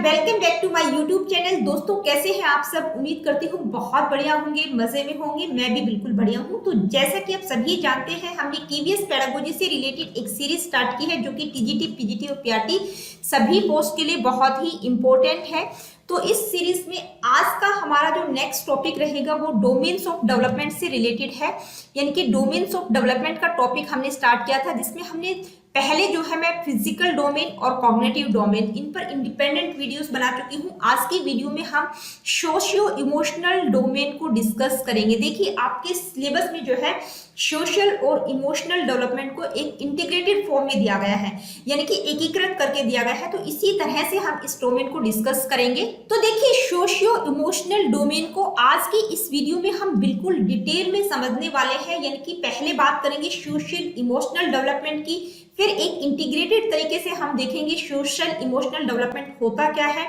Welcome back to my YouTube channel. दोस्तों कैसे हैं आप सब? उम्मीद करती हूँ बहुत बढ़िया होंगे, मजे में होंगे। मैं भी बिल्कुल बढ़िया हूँ। तो जैसा कि आप सभी जानते हैं, हमने कीवीएस पेडागोजी से रिलेटेड एक सीरीज स्टार्ट की है जो कि टीजीटी, पीजीटी और पीआरटी सभी पोस्ट के लिए बहुत ही इंपॉर्टेंट है। तो इस सीरीज में आज का हमारा जो नेक्स्ट टॉपिक रहेगा वो डोमेन्स ऑफ डेवलपमेंट से रिलेटेड है। यानी कि डोमेन्स ऑफ डेवलपमेंट का टॉपिक हमने स्टार्ट किया था, जिसमें हमने पहले जो है मैं फिजिकल डोमेन और कॉग्निटिव डोमेन इन पर इंडिपेंडेंट वीडियोस बना चुकी हूँ। आज की वीडियो में हम सोशियो इमोशनल डोमेन को डिस्कस करेंगे। देखिए आपके सिलेबस में जो है सोशल और इमोशनल डेवलपमेंट को एक इंटीग्रेटेड फॉर्म में दिया गया है, यानी कि एकीकृत करके दिया गया है। तो इसी तरह से हम इस डोमेन को डिस्कस करेंगे। तो देखिए सोशियो इमोशनल डोमेन को आज की इस वीडियो में हम बिल्कुल डिटेल में समझने वाले हैं। यानी कि पहले बात करेंगे सोशल इमोशनल डेवलपमेंट की, फिर एक इंटीग्रेटेड तरीके से हम देखेंगे सोशल इमोशनल डेवलपमेंट होता क्या है,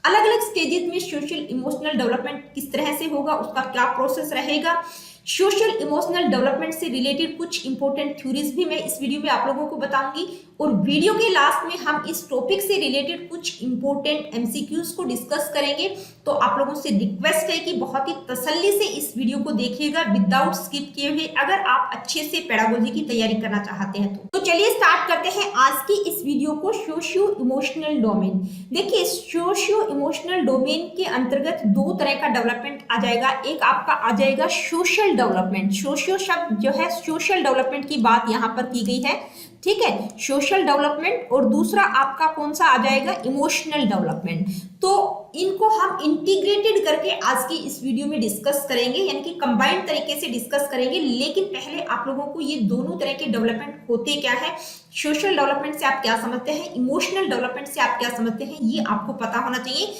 अलग अलग स्टेजेस में सोशल इमोशनल डेवलपमेंट किस तरह से होगा, उसका क्या प्रोसेस रहेगा। सोशल इमोशनल डेवलपमेंट से रिलेटेड कुछ इंपॉर्टेंट थ्योरीज भी मैं इस वीडियो में आप लोगों को बताऊंगी। और वीडियो के लास्ट में हम इस टॉपिक से रिलेटेड कुछ इंपॉर्टेंट एमसीक्यूज को डिस्कस करेंगे। तो आप लोगों से रिक्वेस्ट है कि बहुत ही तसल्ली से इस वीडियो को देखिएगा विदाउट स्किप किए हुए, अगर आप अच्छे से पेडागोजी की तैयारी करना चाहते हैं तो चलिए स्टार्ट करते हैं आज की इस वीडियो को। सोशियो इमोशनल डोमेन, देखिए सोशियो इमोशनल डोमेन के अंतर्गत दो तरह का डेवलपमेंट आ जाएगा। एक आपका आ जाएगा सोशल डेवलपमेंट। सोशियो शब्द जो है सोशल डेवलपमेंट की बात यहाँ पर की गई है, ठीक है, सोशल डेवलपमेंट। और दूसरा आपका कौन सा आ जाएगा, इमोशनल डेवलपमेंट। तो इनको हम इंटीग्रेटेड करके आज की इस वीडियो में डिस्कस करेंगे, यानी कि कंबाइंड तरीके से डिस्कस करेंगे। लेकिन पहले आप लोगों को ये दोनों तरह के डेवलपमेंट होते क्या है, सोशल डेवलपमेंट से आप क्या समझते हैं, इमोशनल डेवलपमेंट से आप क्या समझते हैं, ये आपको पता होना चाहिए।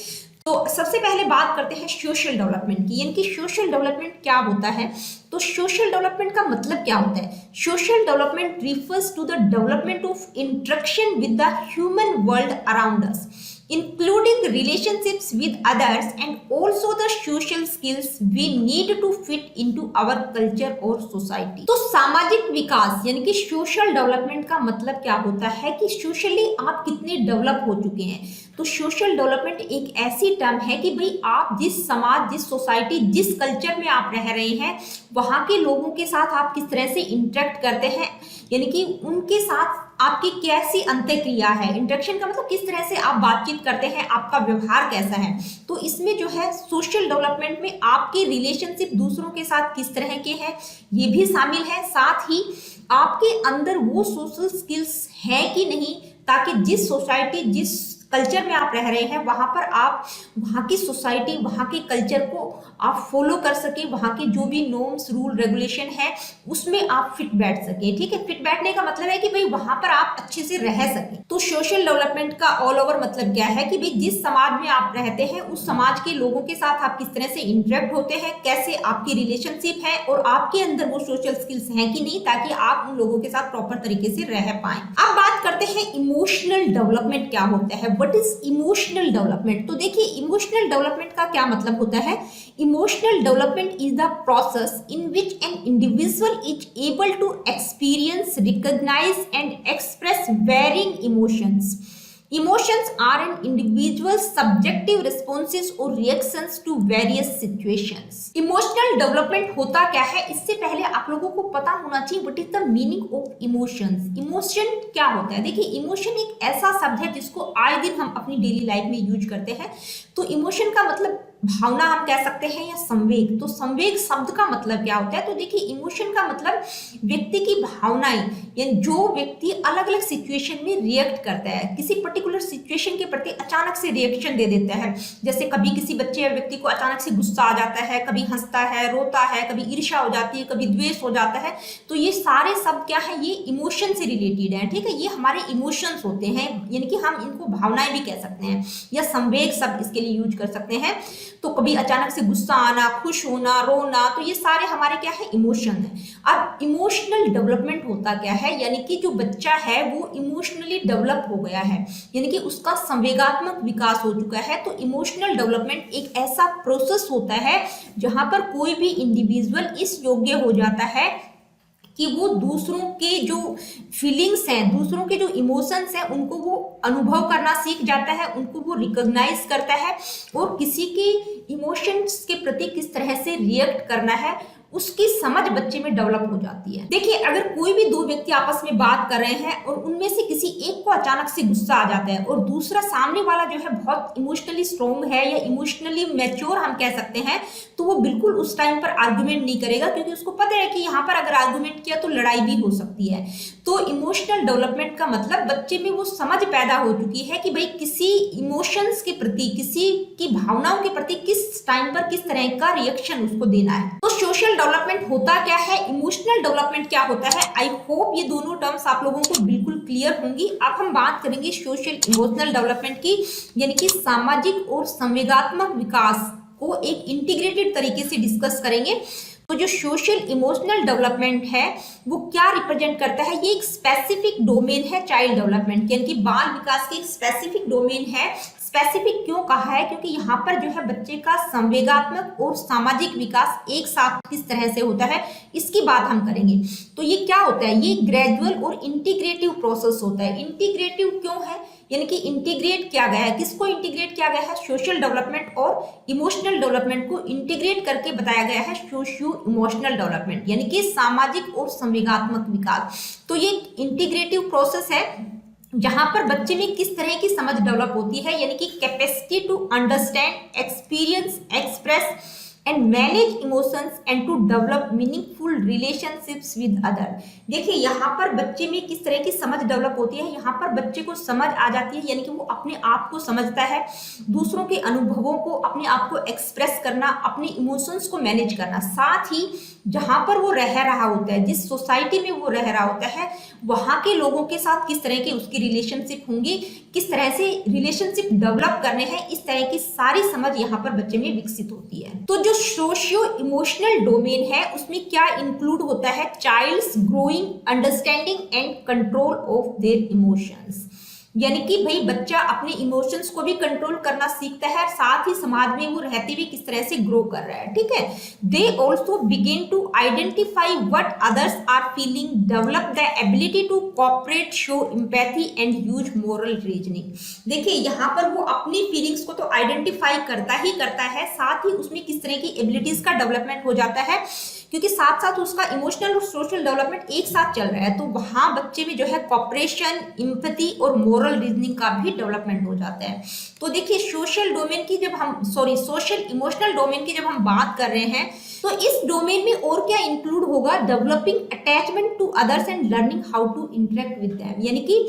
तो सबसे पहले बात करते हैं सोशल डेवलपमेंट की, यानी कि सोशल डेवलपमेंट क्या होता है। तो सोशल डेवलपमेंट का मतलब क्या होता है? Social development refers to the development of interaction with the human world around us, including relationships with others and also the social skills we need to fit into our culture और society। तो सामाजिक विकास यानी कि social development का मतलब क्या होता है कि सोशली आप कितने डेवलप हो चुके हैं। तो सोशल डेवलपमेंट एक ऐसी टर्म है कि भाई आप जिस समाज, जिस सोसाइटी, जिस कल्चर में आप रह रहे हैं वहां के लोगों के साथ आप किस तरह से इंटरेक्ट करते हैं, यानी कि उनके साथ आपकी कैसी अंतःक्रिया है। इंटरेक्शन का मतलब किस तरह से आप बातचीत करते हैं, आपका व्यवहार कैसा है। तो इसमें जो है सोशल डेवलपमेंट में आपके रिलेशनशिप दूसरों के साथ किस तरह के हैं ये भी शामिल है। साथ ही आपके अंदर वो सोशल स्किल्स है कि नहीं, ताकि जिस सोसाइटी, जिस कल्चर में आप रह रहे हैं वहां पर आप वहां की सोसाइटी, वहां के कल्चर को आप फॉलो कर सके, वहां के जो भी नॉर्म्स, रूल, रेगुलेशन है उसमें आप फिट बैठ सके। ठीक है, फिट बैठने का मतलब है कि भाई वहां पर आप अच्छे से रह सके। तो सोशल डेवलपमेंट का ऑल ओवर मतलब क्या है कि भाई जिस समाज में आप रहते हैं उस समाज के लोगों के साथ आप किस तरह से इंटरेक्ट होते हैं, कैसे आपकी रिलेशनशिप है और आपके अंदर वो सोशल स्किल्स हैं कि नहीं, ताकि आप उन लोगों के साथ प्रॉपर तरीके से रह पाए। अब बात करते हैं इमोशनल डेवलपमेंट क्या होता है, व्हाट इज इमोशनल डेवलपमेंट। तो देखिए इमोशनल डेवलपमेंट का क्या मतलब होता है। Emotional development is the process in which an individual is able to experience, recognize, and express varying emotions. Emotions are an individual's subjective responses or reactions to various situations. Emotional development होता क्या है, इससे पहले आप लोगों को पता होना चाहिए what is the meaning of emotions. Emotion क्या होता है? देखिए इमोशन एक ऐसा शब्द है जिसको आए दिन हम अपनी डेली लाइफ में यूज करते हैं। तो इमोशन का मतलब भावना हम कह सकते हैं या संवेग। तो संवेग शब्द का मतलब क्या होता है? तो देखिए इमोशन का मतलब व्यक्ति की भावनाएं, यानी जो व्यक्ति अलग अलग सिचुएशन में रिएक्ट करता है, किसी पर्टिकुलर सिचुएशन के प्रति अचानक से रिएक्शन दे देता है। जैसे कभी किसी बच्चे या व्यक्ति को अचानक से गुस्सा आ जाता है, कभी हंसता है, रोता है, कभी ईर्ष्या हो जाती है, कभी द्वेष हो जाता है। तो ये सारे शब्द क्या है, ये इमोशन से रिलेटेड है। ठीक है, ये हमारे इमोशंस होते हैं, यानी कि हम इनको भावनाएं भी कह सकते हैं या संवेग शब्द इसके लिए यूज कर सकते हैं। तो कभी अचानक से गुस्सा आना, खुश होना, रोना, तो ये सारे हमारे क्या है, इमोशन है। अब इमोशनल डेवलपमेंट होता क्या है, यानी कि जो बच्चा है वो इमोशनली डेवलप हो गया है, यानी कि उसका संवेगात्मक विकास हो चुका है। तो इमोशनल डेवलपमेंट एक ऐसा प्रोसेस होता है जहां पर कोई भी इंडिविजुअल इस योग्य हो जाता है कि वो दूसरों के जो फीलिंग्स हैं, दूसरों के जो इमोशंस हैं, उनको वो अनुभव करना सीख जाता है, उनको वो रिकॉग्नाइज करता है और किसी के इमोशंस के प्रति किस तरह से रिएक्ट करना है उसकी समझ बच्चे में डेवलप हो जाती है। देखिए, अगर कोई भी दो व्यक्ति आपस में बात कर रहे हैं और उनमें से किसी एक को अचानक से गुस्सा आ जाता है और दूसरा सामने वाला जो है बहुत इमोशनली स्ट्रॉन्ग है या इमोशनली मैच्योर हम कह सकते हैं, तो वो बिल्कुल उस टाइम पर आर्गुमेंट नहीं करेगा, क्योंकि उसको पता है कि यहाँ पर अगर आर्गुमेंट किया तो लड़ाई भी हो सकती है। तो इमोशनल डेवलपमेंट का मतलब बच्चे में वो समझ पैदा हो चुकी है कि भाई किसी इमोशंस के प्रति, किसी की भावनाओं के प्रति किस टाइम पर किस तरह का रिएक्शन उसको देना है। तो सोशल डेवलपमेंट होता क्या है, इमोशनल डेवलपमेंट क्या होता है, आई होप ये दोनों टर्म्स आप लोगों को बिल्कुल क्लियर होंगी। अब हम बात करेंगे सोशल इमोशनल डेवलपमेंट की, यानी कि सामाजिक और संवेगात्मक विकास को एक इंटीग्रेटेड तरीके से डिस्कस करेंगे। तो जो सोशल इमोशनल डेवलपमेंट है वो क्या रिप्रेजेंट करता है, ये एक स्पेसिफिक डोमेन है चाइल्ड डेवलपमेंट, यानी कि बाल विकास की एक स्पेसिफिक डोमेन है। स्पेसिफिक क्यों कहा है, क्योंकि यहाँ पर जो है बच्चे का संवेगात्मक और सामाजिक विकास एक साथ किस तरह से होता है इसकी बात हम करेंगे। तो ये क्या होता है, ये ग्रेजुअल और इंटीग्रेटिव प्रोसेस होता है। इंटीग्रेटिव क्यों है, यानी कि इंटीग्रेट किया गया है, किसको इंटीग्रेट किया गया है, सोशल डेवलपमेंट और इमोशनल डेवलपमेंट को इंटीग्रेट करके बताया गया है सोशियो इमोशनल डेवलपमेंट, यानी कि सामाजिक और संवेगात्मक विकास। तो ये इंटीग्रेटिव प्रोसेस है जहां पर बच्चे में किस तरह की समझ डेवलप होती है, यानी कि capacity to understand, experience, express and manage emotions and to develop meaningful relationships with other. देखिए, यहाँ पर बच्चे में किस तरह की समझ डेवलप होती है, यहाँ पर बच्चे को समझ आ जाती है, यानी कि वो अपने आप को समझता है, दूसरों के अनुभवों को, अपने आप को एक्सप्रेस करना, अपने इमोशंस को मैनेज करना, साथ ही जहां पर वो रह रहा होता है, जिस सोसाइटी में वो रह रहा होता है, वहां के लोगों के साथ किस तरह के उसकी रिलेशनशिप होंगी, किस तरह से रिलेशनशिप डेवलप करने हैं, इस तरह की सारी समझ यहाँ पर बच्चे में विकसित होती है। तो जो सोशियो इमोशनल डोमेन है उसमें क्या इंक्लूड होता है, child's growing understanding and control of their emotions, यानी कि भाई बच्चा अपने इमोशंस को भी कंट्रोल करना सीखता है, साथ ही समाज में वो रहते हुए किस तरह से ग्रो कर रहा है, ठीक है। They also begin to identify what others are feeling, develop the ability to cooperate, show empathy and use moral reasoning. देखिए, यहाँ पर वो अपनी फीलिंग्स को तो आइडेंटिफाई करता ही करता है, साथ ही उसमें किस तरह की एबिलिटीज का डेवलपमेंट हो जाता है, क्योंकि साथ साथ उसका इमोशनल और सोशल डेवलपमेंट एक साथ चल रहा है। तो वहां बच्चे में जो है कॉपरेशन, एम्पैथी और मोरल रीजनिंग का भी डेवलपमेंट हो जाता है। तो देखिए, सोशल इमोशनल डोमेन की जब हम बात कर रहे हैं तो इस डोमेन में और क्या इंक्लूड होगा, developing attachment to others and learning how to interact with them, यानी कि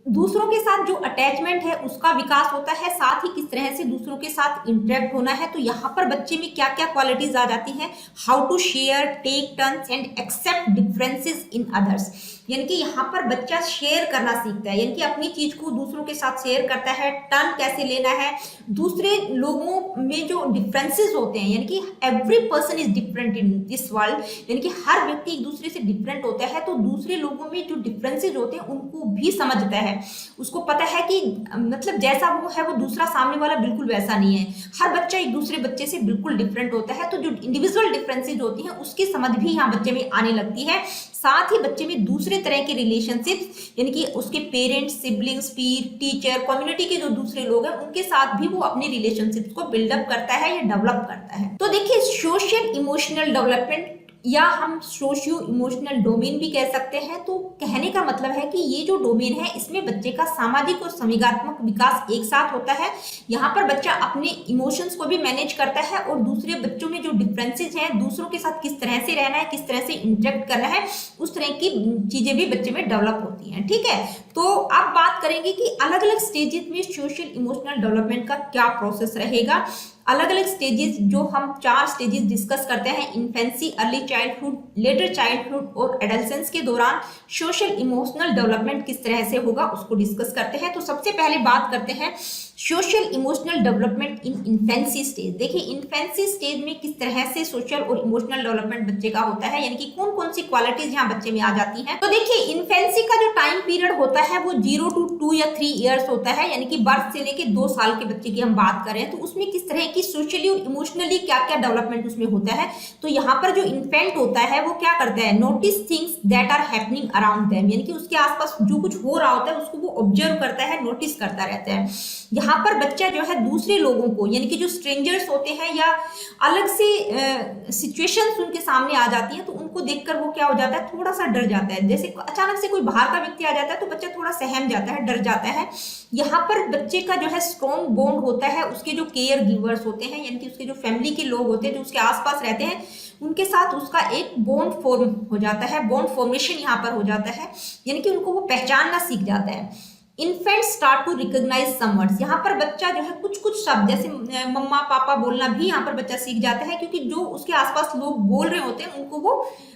दूसरों के साथ जो अटैचमेंट है उसका विकास होता है, साथ ही किस तरह से दूसरों के साथ इंटरेक्ट होना है। तो यहाँ पर बच्चे में क्या क्या क्वालिटीज आ जाती हैं, how to share, take turns and accept differences in others, यानी कि यहाँ पर बच्चा शेयर करना सीखता है, यानी कि अपनी चीज को दूसरों के साथ शेयर करता है, टर्न कैसे लेना है, दूसरे लोगों में जो डिफरेंसेस होते हैं, यानी कि every person is different in this world, यानी कि हर व्यक्ति एक दूसरे से डिफरेंट होता है। तो दूसरे लोगों में जो डिफरेंसेस होते हैं उनको भी समझता है, उसको पता है कि मतलब जैसा वो है वो दूसरा सामने वाला बिल्कुल वैसा नहीं है, हर बच्चा एक दूसरे बच्चे से बिल्कुल डिफरेंट होता है। तो जो इंडिविजुअल डिफरेंसेज होती हैं उसकी समझ भी यहाँ बच्चे में आने लगती है, साथ ही बच्चे में दूसरे तरह के रिलेशनशिप, यानी कि उसके पेरेंट्स, सिबलिंग्स, पीर, टीचर, कम्युनिटी के जो दूसरे लोग हैं उनके साथ भी वो अपने रिलेशनशिप को बिल्डअप करता है या डेवलप करता है। तो देखिए, सोशल इमोशनल डेवलपमेंट या हम सोशियो इमोशनल डोमेन भी कह सकते हैं। तो कहने का मतलब है कि ये जो डोमेन है इसमें बच्चे का सामाजिक और संवेगात्मक विकास एक साथ होता है। यहाँ पर बच्चा अपने इमोशंस को भी मैनेज करता है और दूसरे बच्चों में जो डिफरेंसेस हैं, दूसरों के साथ किस तरह से रहना है, किस तरह से इंटरेक्ट करना है, उस तरह की चीजें भी बच्चे में डेवलप होती हैं, ठीक है। तो अब बात करेंगे कि अलग अलग स्टेजेस में सोशल इमोशनल डेवलपमेंट का क्या प्रोसेस रहेगा। अलग अलग स्टेजेस, जो हम 4 स्टेजेस डिस्कस करते हैं, infancy, early childhood, letter childhood और एडोलेसेंस के दौरान सोशल इमोशनल डेवलपमेंट किस तरह से होगा उसको डिस्कस करते हैं। तो सबसे पहले बात करते हैं social emotional development in infancy stage. देखिए इन्फेंसी स्टेज में किस तरह से सोशल और इमोशनल डेवलपमेंट बच्चे का होता है, यानी कि कौन कौन सी क्वालिटीज यहाँ बच्चे में आ जाती हैं। तो देखिए इन्फेंसी का जो टाइम पीरियड होता है वो 0 to 2 या 3 ईयर्स होता है, यानी कि बर्थ से लेके 2 साल के बच्चे की हम बात करें तो उसमें किस तरह की सोशली और इमोशनली क्या क्या डेवलपमेंट उसमें होता है। तो यहाँ पर जो इन्फेंट होता है वो क्या करता है, notice things that are happening around them, यानी कि उसके आसपास जो कुछ हो रहा होता है उसको वो ऑब्जर्व करता है, नोटिस करता रहता है। यहाँ पर बच्चा जो है दूसरे लोगों को, यानी कि जो स्ट्रेंजर्स होते हैं या अलग से सिचुएशंस उनके सामने आ जाती है तो उनको देखकर वो क्या हो जाता है, थोड़ा सा डर जाता है। जैसे अचानक से कोई बाहर का व्यक्ति आ जाता है तो बच्चा थोड़ा सहम जाता है, डर जाता है। यहाँ पर बच्चे का जो है स्ट्रॉन्ग बॉन्ड होता है उसके जो केयर गिवर्स होते हैं, यानी कि उसके जो फैमिली के लोग होते हैं जो उसके आसपास रहते हैं उनके साथ उसका एक बॉन्ड फॉर्म हो जाता है, बॉन्ड फॉर्मेशन यहाँ पर हो जाता है, यानी कि उनको वो पहचानना सीख जाता है। Infant start to recognize some words, यहाँ पर बच्चा जो है कुछ कुछ शब्द जैसे मम्मा पापा बोलना भी यहाँ पर बच्चा सीख जाता है, क्योंकि जो उसके आसपास लोग बोल रहे होते हैं उनको वो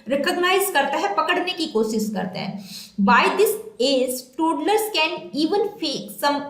रिकॉग्नाइज करता है, पकड़ने की कोशिश करता है। By this age toddlers can even fake some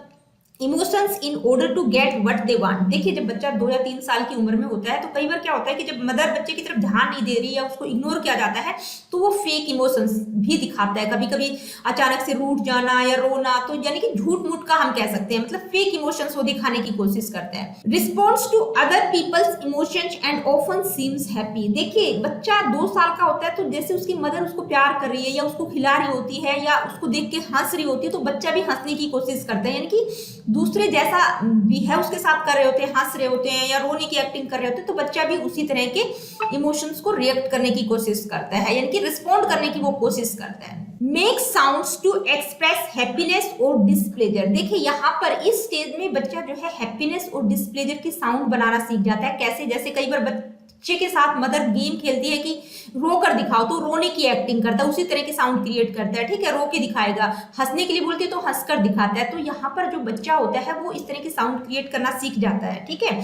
emotions in order to get what they want. देखिए जब बच्चा 2 या 3 साल की उम्र में होता है तो कई बार क्या होता है कि जब मदर बच्चे की तरफ ध्यान नहीं दे रही या उसको इग्नोर किया जाता है तो वो फेक इमोशंस भी दिखाता है, कभी कभी अचानक से रूठ जाना या रोना, तो यानी कि झूठ मूठ का हम कह सकते हैं, मतलब फेक इमोशंस वो दिखाने की कोशिश करता है। Response to other people's emotions and often seems happy. देखिए बच्चा 2 साल का होता है तो जैसे उसकी मदर उसको प्यार कर रही है या उसको खिला रही होती है या उसको देख के हंस रही होती है तो बच्चा भी हंसने की कोशिश करता है, यानी कि दूसरे जैसा भी है उसके साथ कर रहे होते हैं, हंस रहे होते हैं या रोने की एक्टिंग कर रहे होते हैं तो बच्चा भी उसी तरह के इमोशंस को रिएक्ट करने की कोशिश करता है, यानी कि रिस्पॉन्ड करने की वो कोशिश करता है। Make sounds to express happiness और डिस्प्लेजर। देखिए यहाँ पर इस स्टेज में बच्चा जो है हैप्पीनेस और डिस्प्लेजर की साउंड बनाना सीख जाता है। कैसे, जैसे कई बार बच्चे के साथ मदर गेम खेलती है कि रो कर दिखाओ तो रोने की एक्टिंग करता है, उसी तरह की साउंड क्रिएट करता है, ठीक है, रो के दिखाएगा। हंसने के लिए बोलती है तो हंसकर दिखाता है। तो यहाँ पर जो बच्चा होता है वो इस तरह की साउंड क्रिएट करना सीख जाता है, ठीक है।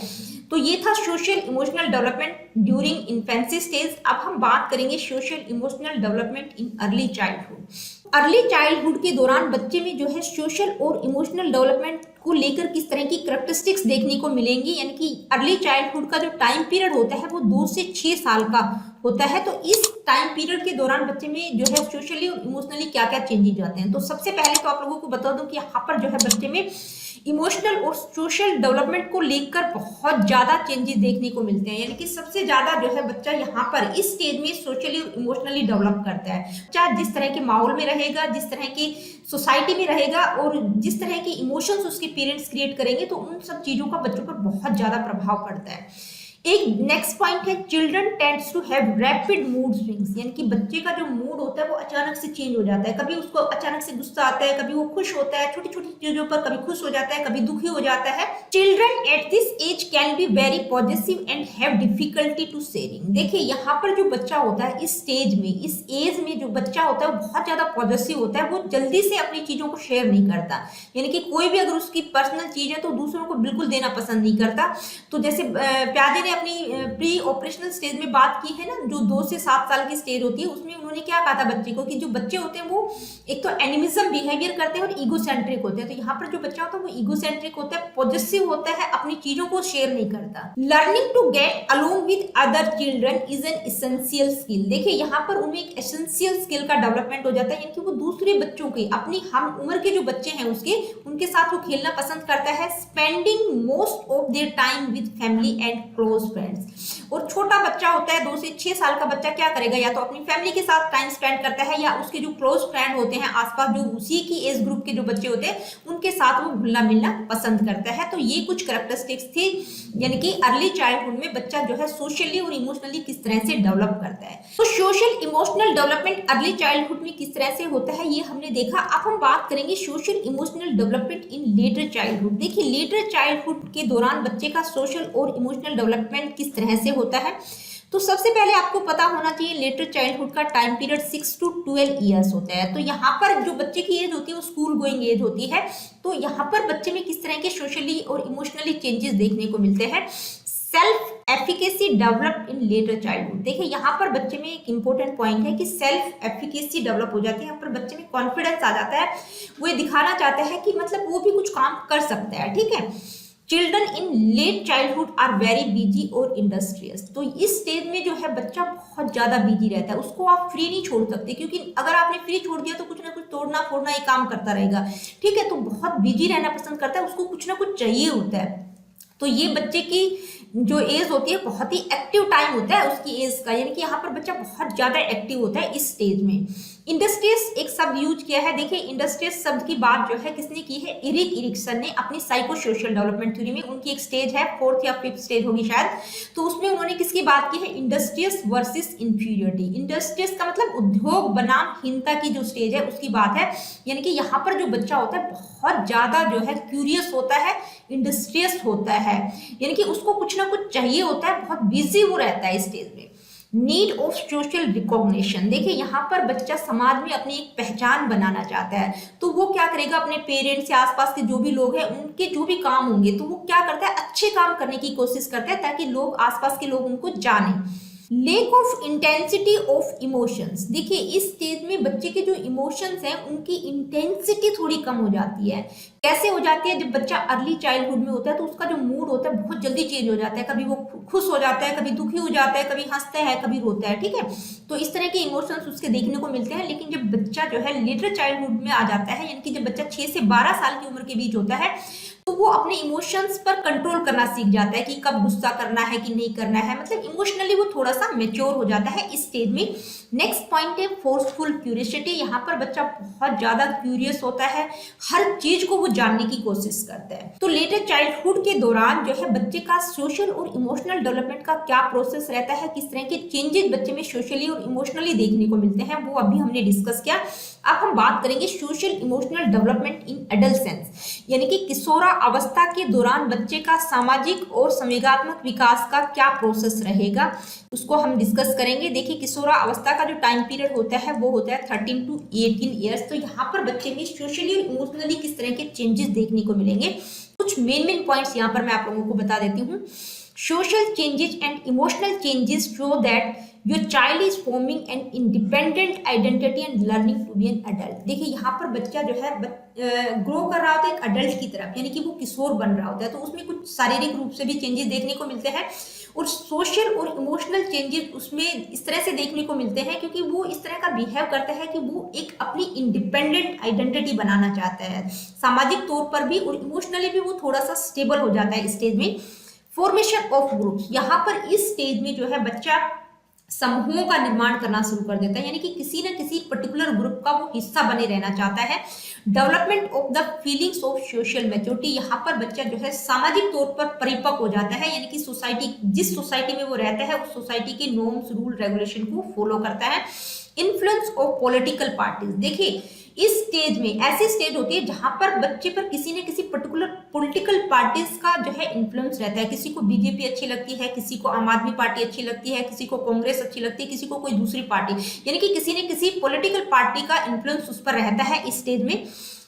तो ये था social emotional development during infancy stage. अब हम बात करेंगे social emotional development in early childhood. Early childhood के दौरान बच्चे में जो है सोशल और इमोशनल डेवलपमेंट को लेकर किस तरह की कैरेक्टरिस्टिक्स देखने को मिलेंगी, यानी कि अर्ली चाइल्डहुड का जो टाइम पीरियड होता है वो 2 से 6 साल का होता है। तो इस टाइम पीरियड के दौरान बच्चे में जो है सोशली और इमोशनली क्या क्या चेंजेस आते हैं। तो सबसे पहले तो आप लोगों को बता दूं कि यहाँ पर जो है बच्चे में इमोशनल और सोशल डेवलपमेंट को लेकर बहुत ज्यादा चेंजेस देखने को मिलते हैं, यानी कि सबसे ज्यादा जो है बच्चा यहाँ पर इस स्टेज में सोशली और इमोशनली डेवलप करता है। बच्चा जिस तरह के माहौल में रहेगा, जिस तरह की सोसाइटी में रहेगा और जिस तरह के इमोशंस उसके पेरेंट्स क्रिएट करेंगे तो उन सब चीजों का बच्चों पर बहुत ज्यादा प्रभाव पड़ता है। एक नेक्स्ट पॉइंट है children tends to have rapid mood swings, यानी कि बच्चे का जो मूड होता है वो अचानक से चेंज हो जाता है। कभी उसको अचानक से गुस्सा आता है, कभी वो खुश होता है, छोटी छोटी चीजों पर कभी खुश हो जाता है, कभी दुखी हो जाता है। Children at this age can be very positive and have difficulty to sharing. देखिए यहाँ पर जो बच्चा होता है इस स्टेज में, इस एज में जो बच्चा होता है वो बहुत ज्यादा पॉजिटिव होता है, वो जल्दी से अपनी चीजों को शेयर नहीं करता, यानी कि कोई भी अगर उसकी पर्सनल चीज है तो दूसरों को बिल्कुल देना पसंद नहीं करता। तो जैसे प्यादे ने अपनी प्री ऑपरेशनल स्टेज में बात की है ना, जो 2 से 7 साल की स्टेज होती है, उसमें उन्होंने क्या कहा था बच्चे को कि जो बच्चे होते हैं वो एक तो एनिमिज्म बिहेवियर करते हैं और ईगोसेंट्रिक होते हैं। तो यहाँ पर जो बच्चा होता है वो ईगोसेंट्रिक होता है, पॉजिटिव होता है, अपनी चीजों को शेयर नहीं करता। Learning to get along with other children is an essential skill. देखिए यहाँ पर उनमें एक एसेंशियल स्किल का डेवलपमेंट हो जाता है, यानी कि वो दूसरे बच्चों के, अपनी हम उम्र के जो बच्चे हैं उनके साथ वो खेलना पसंद करता है। Spending most of their time with family and close friends. और छोटा बच्चा होता है 2 से 6 साल का बच्चा क्या करेगा, या तो अपनी फैमिली के साथ टाइम स्पेंड करता है या उसके जो क्लोज फ्रेंड होते हैं आसपास, जो उसी की एज ग्रुप के जो बच्चे होते हैं उनके साथ वो घुलना मिलना पसंद करता है। तो ये कुछ कैरेक्टरिस्टिक्स थी, यानी कि अर्ली चाइल्डहुड में बच्चा जो है सोशली और इमोशनली किस तरह से डेवलप करता है। तो social emotional development early childhood में किस तरह से होता है ये हमने देखा। अब हम बात करेंगे social emotional development in letter childhood. देखिए लेटर चाइल्डहुड के दौरान बच्चे का सोशल और इमोशनल डेवलपमेंट किस तरह से होता है। तो सबसे पहले आपको पता होना चाहिए लेटर चाइल्डहुड का टाइम पीरियड 6 to 12 ईयर्स होता है। तो यहाँ पर जो बच्चे की एज होती है वो स्कूल गोइंग एज होती है। तो यहाँ पर बच्चे में किस तरह के सोशली और इमोशनली चेंजेस देखने को मिलते हैं। Self efficacy develop in letter childhood. देखिए यहाँ पर बच्चे में एक इंपॉर्टेंट पॉइंट है कि सेल्फ एफिकेसी डेवलप हो जाती है। यहाँ पर बच्चे में कॉन्फिडेंस आ जाता है, वो ये दिखाना चाहता है कि मतलब वो भी कुछ काम कर सकता है। ठीक है, children in late childhood are very busy और इंडस्ट्रियस। तो इस स्टेज में जो है बच्चा बहुत ज्यादा बिजी रहता है, उसको आप फ्री नहीं छोड़ सकते, क्योंकि अगर आपने फ्री छोड़ दिया तो कुछ ना कुछ तोड़ना फोड़ना ही काम करता रहेगा। ठीक है, तो बहुत बिजी रहना पसंद करता है, उसको कुछ ना कुछ चाहिए होता है। तो ये बच्चे की जो एज होती है बहुत ही एक्टिव टाइम होता है उसकी एज का, यानी कि यहाँ पर बच्चा बहुत ज्यादा एक्टिव होता है इस स्टेज में। इंडस्ट्रियस एक शब्द यूज किया है। देखिए इंडस्ट्रियस शब्द की बात जो है किसने की है, इरिक इरिक्सन ने अपनी साइको सोशल डेवलपमेंट थ्योरी में। उनकी एक स्टेज है, 4th या 5th स्टेज होगी शायद, तो उसमें उन्होंने किसकी बात की है, इंडस्ट्रियस वर्सेस इंफीरियरिटी। इंडस्ट्रियस का मतलब उद्योग बनाम हीनता की जो स्टेज है उसकी बात है। यानी कि यहाँ पर जो बच्चा होता है बहुत ज्यादा जो है क्यूरियस होता है, इंडस्ट्रियस होता है, यानी कि उसको कुछ ना कुछ चाहिए होता है, बहुत बिजी वो रहता है इस स्टेज में। Need of social recognition. देखिए यहाँ पर बच्चा समाज में अपनी एक पहचान बनाना चाहता है, तो वो क्या करेगा, अपने पेरेंट्स या आसपास के जो भी लोग हैं उनके जो भी काम होंगे तो वो क्या करता है, अच्छे काम करने की कोशिश करता है ताकि लोग आसपास के लोग उनको जाने। Lake of intensity of emotions. देखिए इस स्टेज में बच्चे के जो इमोशंस हैं उनकी इंटेंसिटी थोड़ी कम हो जाती है। कैसे हो जाती है, जब बच्चा अर्ली चाइल्डहुड में होता है तो उसका जो मूड होता है बहुत जल्दी चेंज हो जाता है, कभी वो खुश हो जाता है, कभी दुखी हो जाता है, कभी हंसता है, कभी रोता है। ठीक है, तो इस तरह के इमोशंस उसके देखने को मिलते हैं। लेकिन जब बच्चा जो है लेटर चाइल्डहुड में आ जाता है, यानी कि जब बच्चा 6 से 12 साल की उम्र के बीच होता है, तो वो अपने इमोशंस पर कंट्रोल करना सीख जाता है कि कब गुस्सा करना है कि नहीं करना है, मतलब इमोशनली वो थोड़ा सा मेच्योर हो जाता है इस स्टेज में। नेक्स्ट पॉइंट है फोर्सफुल क्यूरियोसिटी। यहाँ पर बच्चा बहुत ज्यादा क्यूरियस होता है, हर चीज को वो जानने की कोशिश करता है। तो लेटर चाइल्डहुड के दौरान जो है बच्चे का सोशल और इमोशनल डेवलपमेंट का क्या प्रोसेस रहता है, किस तरह के चेंजेस बच्चे में सोशली और इमोशनली देखने को मिलते हैं, वो अभी हमने डिस्कस किया। अब हम बात करेंगे social emotional development in adolescence, यानी कि किशोरा अवस्था के दौरान बच्चे का सामाजिक और संवेगात्मक विकास का क्या प्रोसेस रहेगा, उसको हम डिस्कस करेंगे। देखिए किशोरा अवस्था का जो टाइम पीरियड होता है वो होता है 13 to 18 ईयर्स। तो यहाँ पर बच्चे में सोशली और इमोशनली किस तरह के चेंजेस देखने को मिलेंगे, कुछ मेन पॉइंट्स यहाँ पर मैं आप लोगों को बता देती हूँ। Social changes and emotional changes show that your child is forming an independent identity and learning to be an adult. देखिए यहाँ पर बच्चा जो है ग्रो कर रहा होता है एक अडल्ट की तरफ, यानी कि वो किशोर बन रहा होता है, तो उसमें कुछ शारीरिक रूप से भी चेंजेस देखने को मिलते हैं और सोशल और इमोशनल चेंजेस उसमें इस तरह से देखने को मिलते हैं क्योंकि वो इस तरह का बिहेव करता है कि वो एक अपनी इंडिपेंडेंट आइडेंटिटी बनाना चाहता है, सामाजिक तौर पर भी और इमोशनली भी वो थोड़ा सा स्टेबल हो जाता है इस स्टेज में। फॉर्मेशन ऑफ ग्रुप्स, यहाँ पर इस स्टेज में जो है बच्चा समूहों का निर्माण करना शुरू कर देता है, यानी कि किसी न किसी पर्टिकुलर ग्रुप का वो हिस्सा बने रहना चाहता है। Development of the feelings of social maturity, यहाँ पर बच्चा जो है सामाजिक तौर पर परिपक्व हो जाता है, यानी कि सोसाइटी जिस सोसाइटी में वो रहता है उस सोसाइटी के नॉर्म्स रूल रेगुलेशन को फॉलो करता है। इन्फ्लुएंस ऑफ पॉलिटिकल पार्टीज, देखिए इस स्टेज में ऐसी स्टेज होती है जहां पर बच्चे पर किसी न किसी पर्टिकुलर पॉलिटिकल पार्टीज का जो है इन्फ्लुएंस रहता है। किसी को बीजेपी अच्छी लगती है, किसी को आम आदमी पार्टी अच्छी लगती है, किसी को कांग्रेस अच्छी लगती है, किसी को कोई दूसरी पार्टी, यानी कि किसी न किसी पॉलिटिकल पार्टी का इन्फ्लुएंस उस पर रहता है इस स्टेज में।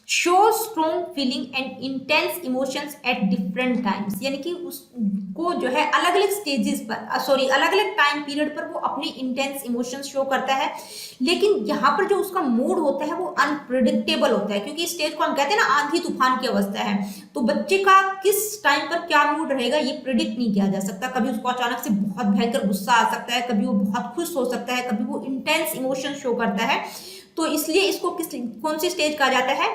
Show strong feeling and intense emotions at different times, यानी कि उसको जो है अलग अलग स्टेजेस पर अलग अलग टाइम पीरियड पर वो अपने इंटेंस इमोशंस शो करता है। लेकिन यहाँ पर जो उसका मूड होता है वो अनप्रिडिक्टेबल होता है, क्योंकि स्टेज को हम कहते हैं ना आंधी तूफान की अवस्था है, तो बच्चे का किस टाइम पर क्या मूड रहेगा ये प्रिडिक्ट नहीं किया जा सकता। कभी उसको अचानक से बहुत भयंकर गुस्सा आ सकता है, कभी वो बहुत खुश हो सकता है, कभी वो इंटेंस इमोशन शो करता है। तो इसलिए इसको कौन सी स्टेज कहा जाता है,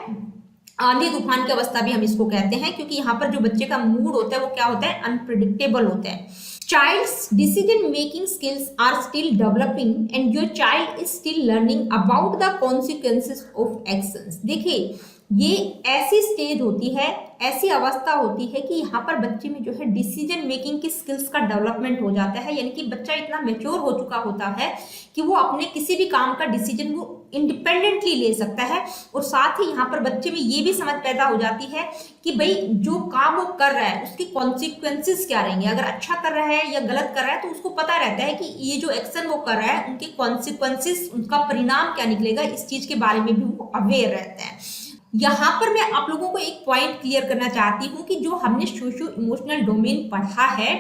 आंधी तूफान की अवस्था भी हम इसको कहते हैं, क्योंकि यहाँ पर जो बच्चे का मूड होता है वो क्या होता है, अनप्रिडिक्टेबल होता है। Child's decision making skills are still developing and your child is still learning about the consequences of actions. देखिए ये ऐसी स्टेज होती है, ऐसी अवस्था होती है कि यहाँ पर बच्चे में जो है डिसीजन मेकिंग की स्किल्स का डेवलपमेंट हो जाता है, यानी कि बच्चा इतना मैच्योर हो चुका होता है कि वो अपने किसी भी काम का डिसीजन वो इंडिपेंडेंटली ले सकता है। और साथ ही यहाँ पर बच्चे में ये भी समझ पैदा हो जाती है कि भाई जो काम वो कर रहा है उसके कॉन्सिक्वेंसेस क्या रहेंगे, अगर अच्छा कर रहा है या गलत कर रहा है तो उसको पता रहता है कि ये जो एक्शन वो कर रहा है उनके कॉन्सिक्वेंसेस, उनका परिणाम क्या निकलेगा, इस चीज के बारे में भी वो अवेयर रहता है। यहाँ पर मैं आप लोगों को एक पॉइंट क्लियर करना चाहती हूँ कि जो हमने सोशो इमोशनल डोमेन पढ़ा है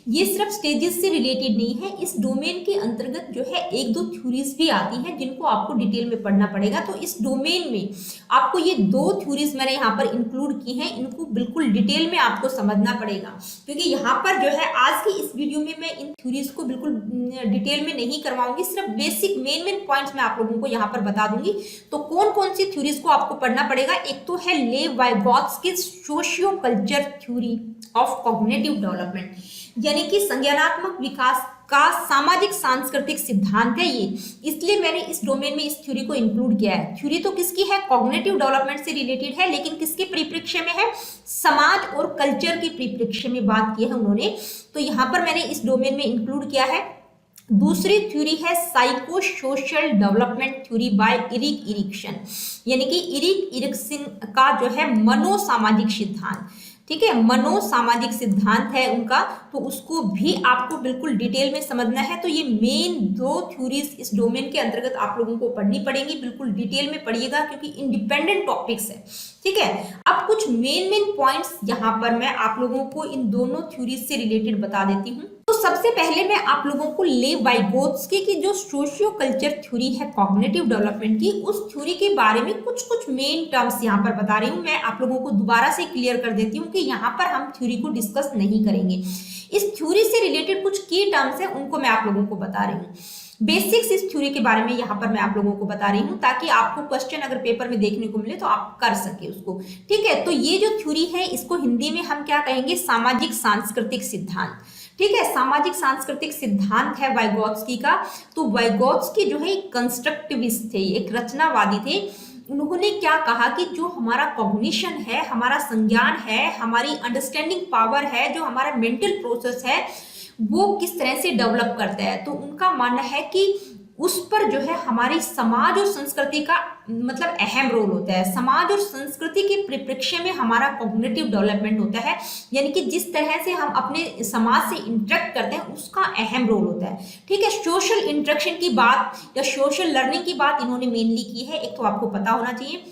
ये सिर्फ स्टेजेस से रिलेटेड नहीं है, इस डोमेन के अंतर्गत जो है एक दो थ्योरीज भी आती हैं जिनको आपको डिटेल में पढ़ना पड़ेगा। तो इस डोमेन में आपको ये दो थ्योरीज मैंने यहाँ पर इंक्लूड की हैं, इनको बिल्कुल डिटेल में आपको समझना पड़ेगा, क्योंकि यहाँ पर जो है आज की इस वीडियो में मैं इन थ्योरीज को बिल्कुल डिटेल में नहीं करवाऊंगी, सिर्फ बेसिक मेन पॉइंट्स मैं आप लोगों को यहाँ पर बता दूंगी। तो कौन कौन सी थ्योरीज को आपको पढ़ना पड़ेगा, एक तो है लेव Vygotsky socio culture theory of cognitive development, यानी कि संज्ञानात्मक विकास का सामाजिक सांस्कृतिक सिद्धांत है ये, इसलिए मैंने इस डोमेन में इस थ्योरी को इंक्लूड किया है। थ्योरी तो किसकी है, कॉग्निटिव डेवलपमेंट से रिलेटेड है, लेकिन किसके परिप्रेक्ष्य में है, समाज और कल्चर के परिप्रेक्ष्य में बात की है उन्होंने, तो यहाँ पर मैंने इस डोमेन में इंक्लूड किया है। दूसरी थ्योरी है psycho social development theory by Eric Erikson, यानी कि इरिक इरिक्सन का जो है मनोसामाजिक सिद्धांत, ठीक है, मनोसामाजिक सिद्धांत है उनका, तो उसको भी आपको बिल्कुल डिटेल में समझना है। तो ये मेन दो थ्योरीज इस डोमेन के अंतर्गत आप लोगों को पढ़नी पड़ेंगी, बिल्कुल डिटेल में पढ़िएगा क्योंकि इंडिपेंडेंट टॉपिक्स है, ठीक है। अब कुछ मेन पॉइंट्स यहाँ पर मैं आप लोगों को इन दोनों थ्योरीज से रिलेटेड बता देती हूँ। तो सबसे पहले मैं आप लोगों को लेव वाइगोत्स्की की जो सोशियो कल्चर थ्योरी है कॉग्निटिव डेवलपमेंट की, उस थ्योरी के बारे में कुछ मेन टर्म्स यहाँ पर बता रही हूँ। मैं आप लोगों को दोबारा से क्लियर कर देती हूँ कि यहाँ पर हम थ्योरी को डिस्कस नहीं करेंगे, इस थ्योरी से रिलेटेड कुछ की टर्म्स है उनको मैं आप लोगों को बता रही हूँ। बेसिक्स इस थ्योरी के बारे में यहाँ पर मैं आप लोगों को बता रही हूँ, ताकि आपको क्वेश्चन अगर पेपर में देखने को मिले तो आप कर सके उसको, ठीक है। तो ये जो थ्योरी है इसको हिंदी में हम क्या कहेंगे, सामाजिक सांस्कृतिक सिद्धांत, ठीक है, सामाजिक सांस्कृतिक सिद्धांत है वाइगोत्स्की का। तो वाइगोत्स्की जो है एक कंस्ट्रक्टिविस्ट थे, एक रचनावादी थे। उन्होंने क्या कहा कि जो हमारा कॉग्निशन है, हमारा संज्ञान है, हमारी अंडरस्टैंडिंग पावर है, जो हमारा मेंटल प्रोसेस है, वो किस तरह से डेवलप करता है। तो उनका मानना है कि उस पर जो है हमारी समाज और संस्कृति का मतलब अहम रोल होता है। समाज और संस्कृति के परिप्रेक्ष्य में हमारा कॉग्निटिव डेवलपमेंट होता है, यानी कि जिस तरह से हम अपने समाज से इंटरेक्ट करते हैं उसका अहम रोल होता है, ठीक है। सोशल इंटरेक्शन की बात या सोशल लर्निंग की बात इन्होंने मेनली की है, एक तो आपको पता होना चाहिए,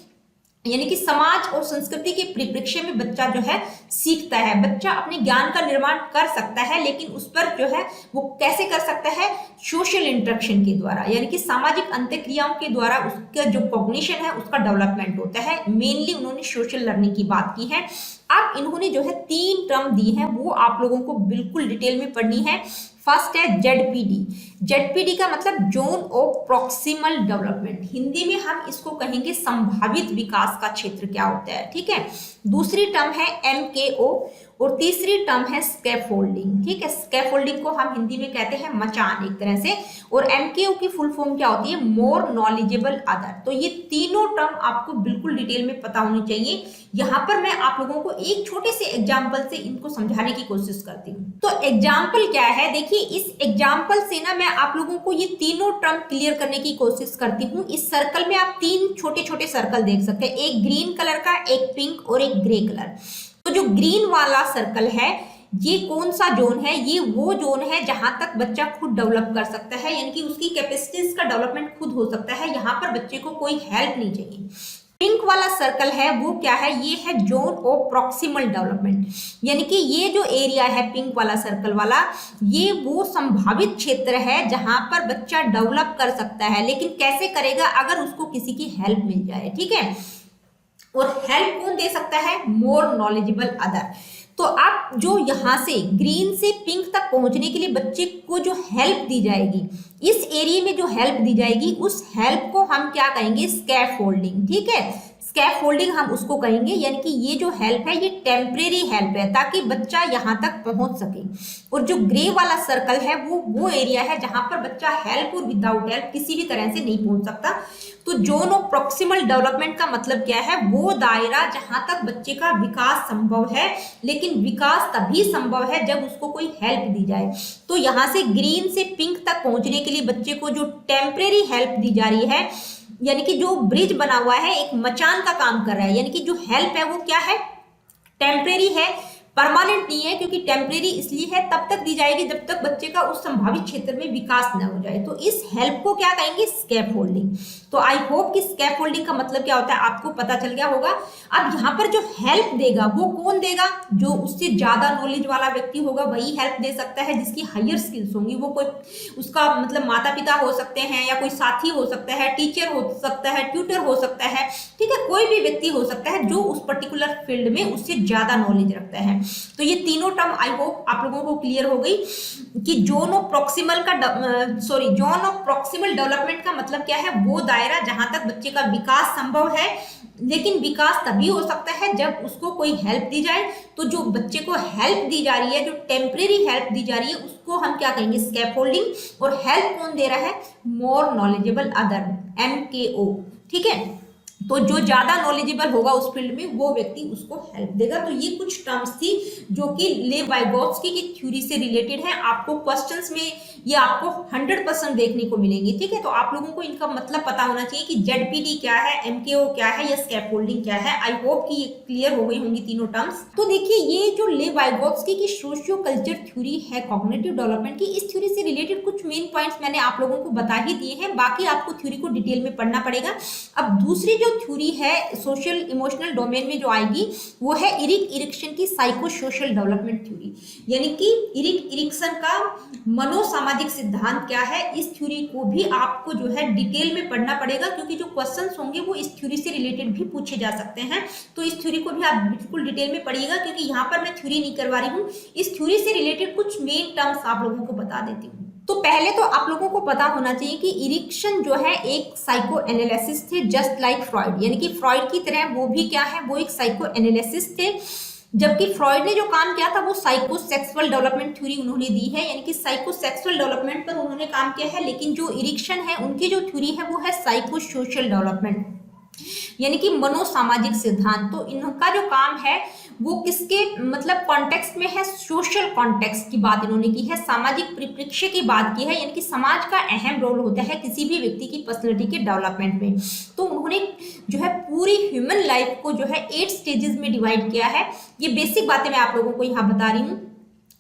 यानी कि समाज और संस्कृति के परिप्रेक्ष्य में बच्चा जो है सीखता है, बच्चा अपने ज्ञान का निर्माण कर सकता है, लेकिन उस पर जो है वो कैसे कर सकता है, सोशल इंटरेक्शन के द्वारा, यानी कि सामाजिक अंतःक्रियाओं के द्वारा उसका जो कॉग्निशन है उसका डेवलपमेंट होता है। मेनली उन्होंने सोशल लर्निंग की बात की है। अब इन्होंने जो है 3 टर्म दी है, वो आप लोगों को बिल्कुल डिटेल में पढ़नी है। फर्स्ट है जेडपीडी, जेडपीडी का मतलब zone of proximal development, Hindi में हम इसको कहेंगे संभावित विकास का क्षेत्र क्या होता है, ठीक है। दूसरी टर्म है एमकेओ और तीसरी टर्म है स्कैफोल्डिंग, ठीक है। स्कैफोल्डिंग को हम हिंदी में कहते हैं मचान एक तरह से, और एमकेओ की फुल फॉर्म क्या होती है, मोर नॉलेजेबल अदर। तो ये तीनों टर्म आपको बिल्कुल डिटेल में पता होनी चाहिए। यहाँ पर मैं आप लोगों को एक छोटे से एग्जाम्पल से इनको समझाने की कोशिश करती हूँ। तो एग्जाम्पल क्या है, देखिए इस एग्जाम्पल से ना मैं आप लोगों को ये तीनों टर्म क्लियर करने की कोशिश करती हूँ। इस सर्कल में आप 3 छोटे छोटे सर्कल देख सकते हैं, एक ग्रीन कलर का, एक पिंक और एक ग्रे कलर। तो जो ग्रीन वाला सर्कल है ये कौन सा जोन है, ये वो जोन है जहां तक बच्चा खुद डेवलप कर सकता है, यानी कि उसकी कैपेसिटीज का डेवलपमेंट खुद हो सकता है, यहाँ पर बच्चे को कोई हेल्प नहीं चाहिए। पिंक वाला सर्कल है वो क्या है, ये है जोन ऑफ प्रॉक्सिमल डेवलपमेंट, यानी कि ये जो एरिया है पिंक वाला सर्कल वाला, ये वो संभावित क्षेत्र है जहां पर बच्चा डेवलप कर सकता है, लेकिन कैसे करेगा, अगर उसको किसी की हेल्प मिल जाए, ठीक है। और हेल्प कौन दे सकता है, मोर नॉलेजेबल अदर। तो अब जो यहाँ से ग्रीन से पिंक तक पहुंचने के लिए बच्चे को जो हेल्प दी जाएगी, इस एरिया में जो हेल्प दी जाएगी, उस हेल्प को हम क्या कहेंगे, स्कैफोल्डिंग, ठीक है। स्कैफोल्डिंग हम उसको कहेंगे, यानी कि ये जो हेल्प है ये टेम्परेरी हेल्प है ताकि बच्चा यहाँ तक पहुंच सके। और जो ग्रे वाला सर्कल है वो एरिया है जहां पर बच्चा हेल्प और विदाउट हेल्प किसी भी तरह से नहीं पहुंच सकता। तो जोन ऑफ प्रॉक्सिमल डेवलपमेंट का मतलब क्या है, वो दायरा जहां तक बच्चे का विकास संभव है, लेकिन विकास तभी संभव है जब उसको कोई हेल्प दी जाए। तो यहाँ से ग्रीन से पिंक तक पहुंचने के लिए बच्चे को जो टेम्परेरी हेल्प दी जा रही है, यानी कि जो ब्रिज बना हुआ है एक मचान का काम कर रहा है, यानी कि जो हेल्प है वो क्या है, टेम्परेरी है, परमानेंट नहीं है, क्योंकि टेम्परेरी इसलिए है तब तक दी जाएगी जब तक बच्चे का उस संभावित क्षेत्र में विकास न हो जाए। तो इस हेल्प को क्या कहेंगे, स्कैफोल्डिंग। तो आई होप कि स्कैफोल्डिंग का मतलब क्या होता है आपको पता चल गया होगा। अब यहाँ पर जो हेल्प देगा वो कौन देगा, जो उससे ज्यादा नॉलेज वाला व्यक्ति होगा वही हेल्प दे सकता है, जिसकी हायर स्किल्स होंगी। वो कोई उसका मतलब माता पिता हो सकते हैं, या कोई साथी हो सकता है, टीचर हो सकता है, ट्यूटर हो सकता है, ठीक है, कोई भी व्यक्ति हो सकता है जो उस पर्टिकुलर फील्ड में उससे ज्यादा नॉलेज रखता है। तो ये तीनों टर्म आई होप आप लोगों को क्लियर हो गई कि जोन ऑफ प्रॉक्सिमल डेवलपमेंट का मतलब क्या है। वो दायरा जहां तक बच्चे का विकास संभव है, लेकिन विकास तभी हो सकता है जब उसको कोई हेल्प दी जाए। तो जो बच्चे को हेल्प दी जा रही है, जो टेम्परेरी हेल्प दी जा रही है, उसको हम क्या कहेंगे, स्कैफोल्डिंग। और हेल्प कौन दे रहा है, मोर नॉलेजेबल अदर, MKO, ठीक है। तो जो ज्यादा नॉलेजेबल होगा उस फील्ड में वो व्यक्ति उसको हेल्प देगा। तो ये कुछ टर्म्स थी जो कि लेव वाइगोत्स्की की थ्योरी से रिलेटेड है। आपको क्वेश्चंस में ये आपको 100% देखने को मिलेंगे, ठीक है। तो आप लोगों को इनका मतलब पता होना चाहिए कि ZPD क्या है, MKO क्या है, या स्कैफोल्डिंग क्या है। आई होप कि ये क्लियर हो गई होंगी तीनों टर्म्स। तो देखिए, ये जो लेव वाइगोत्स्की की सोशियो कल्चर थ्योरी है कॉग्निटिव डेवलपमेंट की, इस थ्योरी से रिलेटेड कुछ मेन पॉइंट्स मैंने आप लोगों को बता ही दिए हैं, बाकी आपको थ्योरी को डिटेल में पढ़ना पड़ेगा। अब दूसरी जो थ्योरी है सोशल इमोशनल डोमेन में जो आएगी वो है इरिक इरिक्सन की साइको सोशल डेवलपमेंट थ्योरी, यानी कि इरिक इरिक्सन का मनोसामाजिक सिद्धांत क्या है। इस थ्योरी को भी आपको जो है डिटेल में पढ़ना पड़ेगा, क्योंकि जो क्वेश्चंस होंगे वो इस थ्योरी से रिलेटेड भी पूछे जा सकते हैं। तो इस थ्योरी को भी आप बिल्कुल डिटेल में पढ़िएगा, क्योंकि यहाँ पर मैं थ्योरी नहीं करवा रही हूँ, इस थ्योरी से रिलेटेड कुछ मेन टर्म्स आप लोगों को बता देती हूँ। तो पहले तो आप लोगों को पता होना चाहिए कि इरिक्सन जो है एक साइको एनालिसिस थे, जस्ट लाइक फ्रॉइड, यानी कि फ्रॉइड की तरह वो भी क्या है, वो एक साइको एनालिसिस थे। जबकि फ्रॉइड ने जो काम किया था वो साइको सेक्सुअल डेवलपमेंट थ्योरी उन्होंने दी है, यानी कि साइको सेक्सुअल डेवलपमेंट पर उन्होंने काम किया है। लेकिन जो इरिक्सन है उनकी जो थ्योरी है वो है साइको सोशल डेवलपमेंट, यानी कि मनोसामाजिक सिद्धांत। तो इनका जो काम है वो किसके मतलब कॉन्टेक्स्ट में है, सोशल कॉन्टेक्स्ट की बात इन्होंने की है, सामाजिक परिप्रेक्ष्य की बात की है, यानी कि समाज का अहम रोल होता है किसी भी व्यक्ति की पर्सनैलिटी के डेवलपमेंट में। तो उन्होंने जो है पूरी ह्यूमन लाइफ को जो है 8 स्टेजेस में डिवाइड किया है। ये बेसिक बातें मैं आप लोगों को यहाँ बता रही हूँ।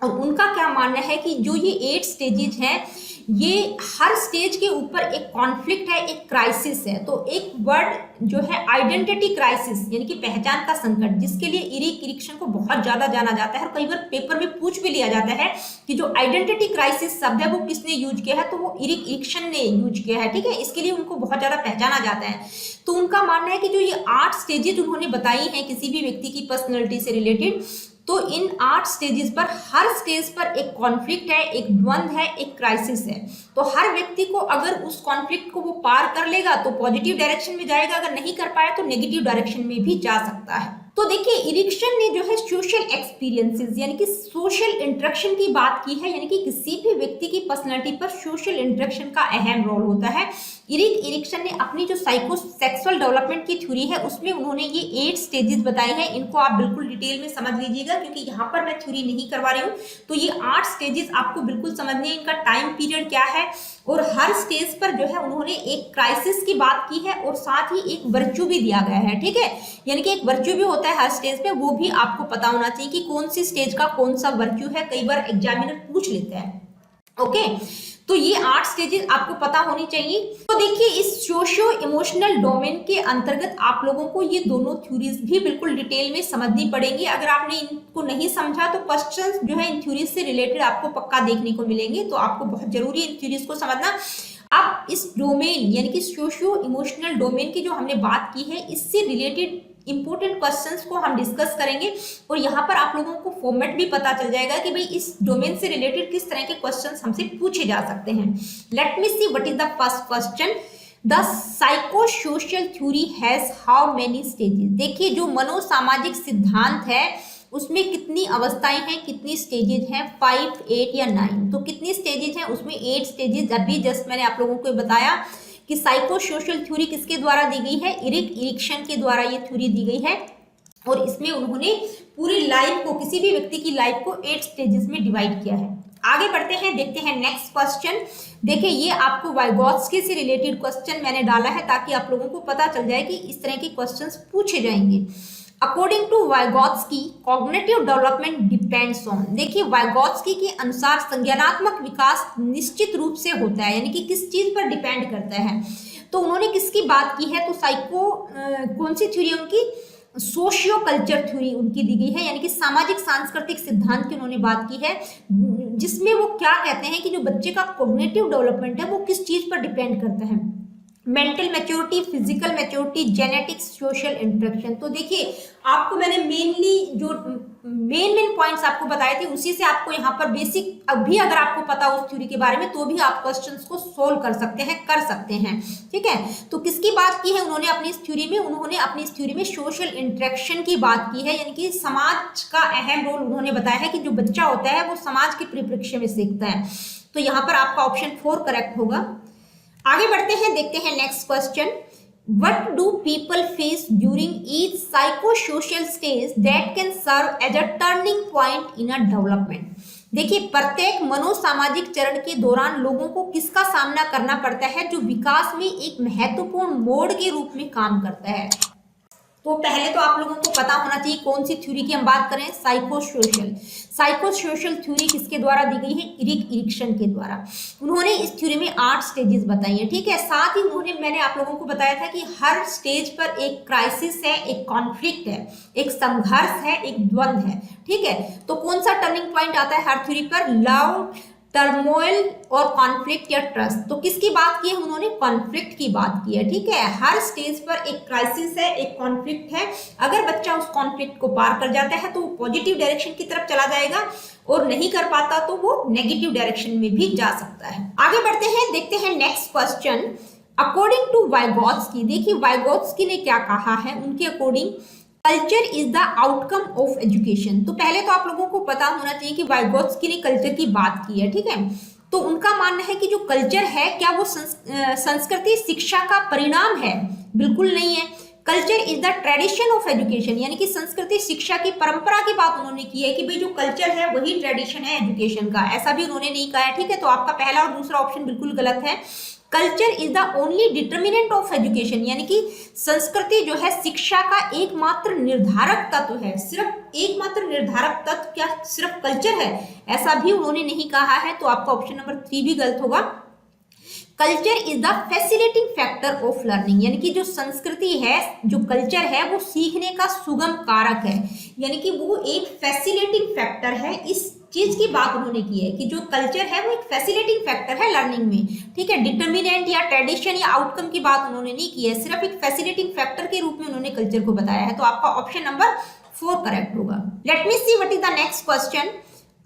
और उनका क्या मानना है कि जो ये 8 स्टेजेस हैं, ये हर स्टेज के ऊपर एक कॉन्फ्लिक्ट है, एक क्राइसिस है। तो एक वर्ड जो है आइडेंटिटी क्राइसिस, यानी कि पहचान का संकट, जिसके लिए इरिक इरिक्सन को बहुत ज्यादा जाना जाता है और कई बार पेपर में पूछ भी लिया जाता है कि जो आइडेंटिटी क्राइसिस शब्द है वो किसने यूज किया है, तो वो इरिक इरिक्सन ने यूज किया है, ठीक है। इसके लिए उनको बहुत ज्यादा पहचाना जाता है। तो उनका मानना है कि जो ये 8 स्टेजेस उन्होंने बताई हैं किसी भी व्यक्ति की पर्सनैलिटी से रिलेटेड, तो इन 8 स्टेजेस पर हर स्टेज पर एक कॉन्फ्लिक्ट है, एक द्वंद्व है, एक क्राइसिस है। तो हर व्यक्ति को अगर उस कॉन्फ्लिक्ट को वो पार कर लेगा तो पॉजिटिव डायरेक्शन में जाएगा, अगर नहीं कर पाया तो नेगेटिव डायरेक्शन में भी जा सकता है। तो देखिए, इरिक्सन ने जो है सोशल एक्सपीरियंसेस यानी कि सोशल इंटरेक्शन की बात की है, यानी कि किसी भी व्यक्ति की पर्सनैलिटी पर सोशल इंटरेक्शन का अहम रोल होता है। इरिक इरिक्सन ने अपनी जो साइको सेक्सुअल डेवलपमेंट की थ्योरी है उसमें उन्होंने ये 8 स्टेजेस बताए हैं। इनको आप बिल्कुल डिटेल में समझ लीजिएगा, क्योंकि यहाँ पर मैं थ्योरी नहीं करवा रही हूँ। तो ये 8 स्टेजेस आपको बिल्कुल समझने हैं, इनका टाइम पीरियड क्या है, और हर स्टेज पर जो है उन्होंने एक क्राइसिस की बात की है और साथ ही एक वर्च्यू भी दिया गया है, ठीक है। यानी कि एक वर्च्यू भी होता है हर स्टेज पे, वो भी आपको पता होना चाहिए कि कौन सी स्टेज का कौन सा वर्च्यू है, कई बार एग्जामिनर पूछ लेते हैं। ओके, तो ये 8 स्टेजेस आपको पता होनी चाहिए। तो देखिए, इस सोशियो इमोशनल डोमेन के अंतर्गत आप लोगों को ये दोनों थ्योरीज भी बिल्कुल डिटेल में समझनी पड़ेंगी। अगर आपने इनको नहीं समझा तो क्वेश्चंस जो है इन थ्योरीज से रिलेटेड आपको पक्का देखने को मिलेंगे। तो आपको बहुत जरूरी है इन थ्योरीज को समझना। अब इस डोमेन यानी कि सोशियो इमोशनल डोमेन की जो हमने बात की है, इससे रिलेटेड इंपोर्टेंट क्वेश्चंस को हम डिस्कस करेंगे, और यहाँ पर आप लोगों को फॉर्मेट भी पता चल जाएगा कि भाई इस डोमेन से रिलेटेड किस तरह के क्वेश्चंस हमसे पूछे जा सकते हैं। Let me see what is the first question. The psycho social theory has how many stages. देखिए, जो मनोसामाजिक सिद्धांत है उसमें कितनी अवस्थाएं हैं, कितनी स्टेजेस हैं, 5, 8 या 9। तो कितनी स्टेजेस हैं, उसमें 8 स्टेजेस। अभी जस्ट मैंने आप लोगों को बताया कि साइको सोशल थ्योरी किसके द्वारा दी गई है, इरिक इरिक्सन के द्वारा ये थ्योरी दी गई है। और इसमें उन्होंने पूरी लाइफ को, किसी भी व्यक्ति की लाइफ को 8 स्टेजेस में डिवाइड किया है। आगे बढ़ते हैं, देखते हैं नेक्स्ट क्वेश्चन। देखिए, ये आपको वाइगोत्स्की से रिलेटेड क्वेश्चन मैंने डाला है ताकि आप लोगों को पता चल जाए कि इस तरह के क्वेश्चंस पूछे जाएंगे। According to Vygotsky, cognitive development depends on. देखिए, वाइगोत्स्की के अनुसार संज्ञानात्मक विकास निश्चित रूप से होता है, यानी कि किस चीज पर डिपेंड करता है, तो उन्होंने किसकी बात की है, तो साइको कौन सी थ्योरी उनकी, सोशियो कल्चर थ्योरी उनकी दी गई है, यानी कि सामाजिक सांस्कृतिक सिद्धांत की उन्होंने बात की है, जिसमें वो क्या कहते हैं कि जो बच्चे का कॉग्निटिव डेवलपमेंट है वो किस चीज पर डिपेंड करता है, mental maturity, physical maturity, genetics, social interaction. तो देखिए आपको मैंने मेनली जो मेन पॉइंट्स आपको बताए थे उसी से आपको यहाँ पर बेसिक, अभी अगर आपको पता उस थ्योरी के बारे में तो भी आप क्वेश्चंस को सोल्व कर सकते हैं, ठीक है। तो किसकी बात की है उन्होंने अपनी इस थ्योरी में सोशल इंटरेक्शन की बात की है, यानी कि समाज का अहम रोल उन्होंने बताया है कि जो बच्चा होता है वो समाज के परिप्रेक्ष्य में सीखता है। तो यहाँ पर आपका ऑप्शन 4 करेक्ट होगा। आगे बढ़ते हैं, देखते हैं next question. What do people face during each psychosocial stage that can serve as a turning point in a development? देखिए प्रत्येक मनोसामाजिक चरण के दौरान लोगों को किसका सामना करना पड़ता है जो विकास में एक महत्वपूर्ण मोड़ के रूप में काम करता है। तो पहले तो आप लोगों को पता होना चाहिए कौन सी थ्योरी की हम बात करें, साइकोसोशल थ्योरी किसके द्वारा दी गई है, इरिक एरिक्सन के द्वारा। उन्होंने इस थ्योरी में 8 स्टेजेस बताई है, ठीक है। साथ ही मैंने आप लोगों को बताया था कि हर स्टेज पर एक क्राइसिस है, एक कॉन्फ्लिक्ट है, एक संघर्ष है, एक द्वंद्व है, ठीक है। तो कौन सा टर्निंग पॉइंट आता है हर थ्योरी पर, लव, टर्मोइल और कॉन्फ्लिक्ट या ट्रस्ट। तो किसकी बात की है उन्होंने, कॉन्फ्लिक्ट की बात की है, ठीक है। हर स्टेज पर एक क्राइसिस है, एक कॉन्फ्लिक्ट है। अगर बच्चा उस कॉन्फ्लिक्ट को पार कर जाता है तो वो पॉजिटिव डायरेक्शन की तरफ चला जाएगा, और नहीं कर पाता तो वो नेगेटिव डायरेक्शन में भी जा सकता है। आगे बढ़ते हैं, देखते हैं next question. According to Vygotsky, देखिए वाइगोत्स्की ने क्या कहा है, उनके according culture is the outcome of education. तो पहले तो आप लोगों को पता होना चाहिए कि वाइगोत्स्की ने कल्चर की बात की है, ठीक है। तो उनका मानना है कि जो कल्चर है क्या वो संस्कृति शिक्षा का परिणाम है, बिल्कुल नहीं है। Culture is the tradition of education, यानी कि संस्कृति शिक्षा की परंपरा की बात उन्होंने की है कि भाई जो कल्चर है वही ट्रेडिशन है एजुकेशन का, ऐसा भी उन्होंने नहीं कहा है, ठीक है। तो आपका पहला और दूसरा ऑप्शन बिल्कुल गलत है। Culture is the only determinant of education, यानी कि संस्कृति जो है शिक्षा का एकमात्र निर्धारक तत्व है। सिर्फ एकमात्र निर्धारक तत्व क्या सिर्फ कल्चर है, ऐसा भी उन्होंने नहीं कहा है। तो आपका ऑप्शन नंबर 3 भी गलत होगा। Culture is the facilitating factor of learning, यानी कि जो संस्कृति है, जो कल्चर है वो सीखने का सुगम कारक है, यानी कि वो एक फैसिलिटेटिंग फैक्टर है। इस चीज की बात उन्होंने की है कि जो कल्चर है वो एक फैसिलिटेटिंग फैक्टर है लर्निंग में, ठीक है। डिटर्मिनेंट या ट्रेडिशन या आउटकम की बात उन्होंने नहीं की है, सिर्फ एक फैसिलिटेटिंग फैक्टर के रूप में उन्होंने कल्चर को बताया है। तो आपका ऑप्शन नंबर 4 करेक्ट होगा। Let me see what is the next question.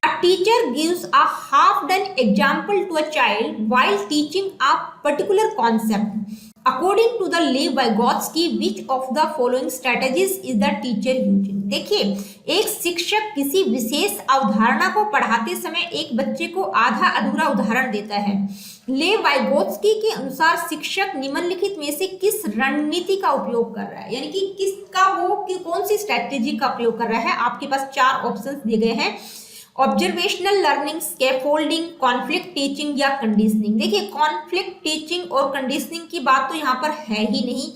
A teacher gives a half-done example to a child while teaching a particular concept. According to the Lev Vygotsky, which of the following strategies is the teacher using? देखिए एक शिक्षक किसी विशेष अवधारणा को पढ़ाते समय एक बच्चे को आधा अधूरा उदाहरण देता है। लेव वाइगोत्स्की के अनुसार शिक्षक निम्नलिखित में से किस रणनीति का उपयोग कर रहा है, यानी कि किसका वो कौन सी स्ट्रैटेजी का उपयोग कर रहा है। आपके पास 4 ऑप्शंस दिए गए हैं, observational learning, scaffolding, conflict teaching या कंडीशनिंग। देखिए कॉन्फ्लिक्ट टीचिंग और कंडीशनिंग की बात तो यहाँ पर है ही नहीं,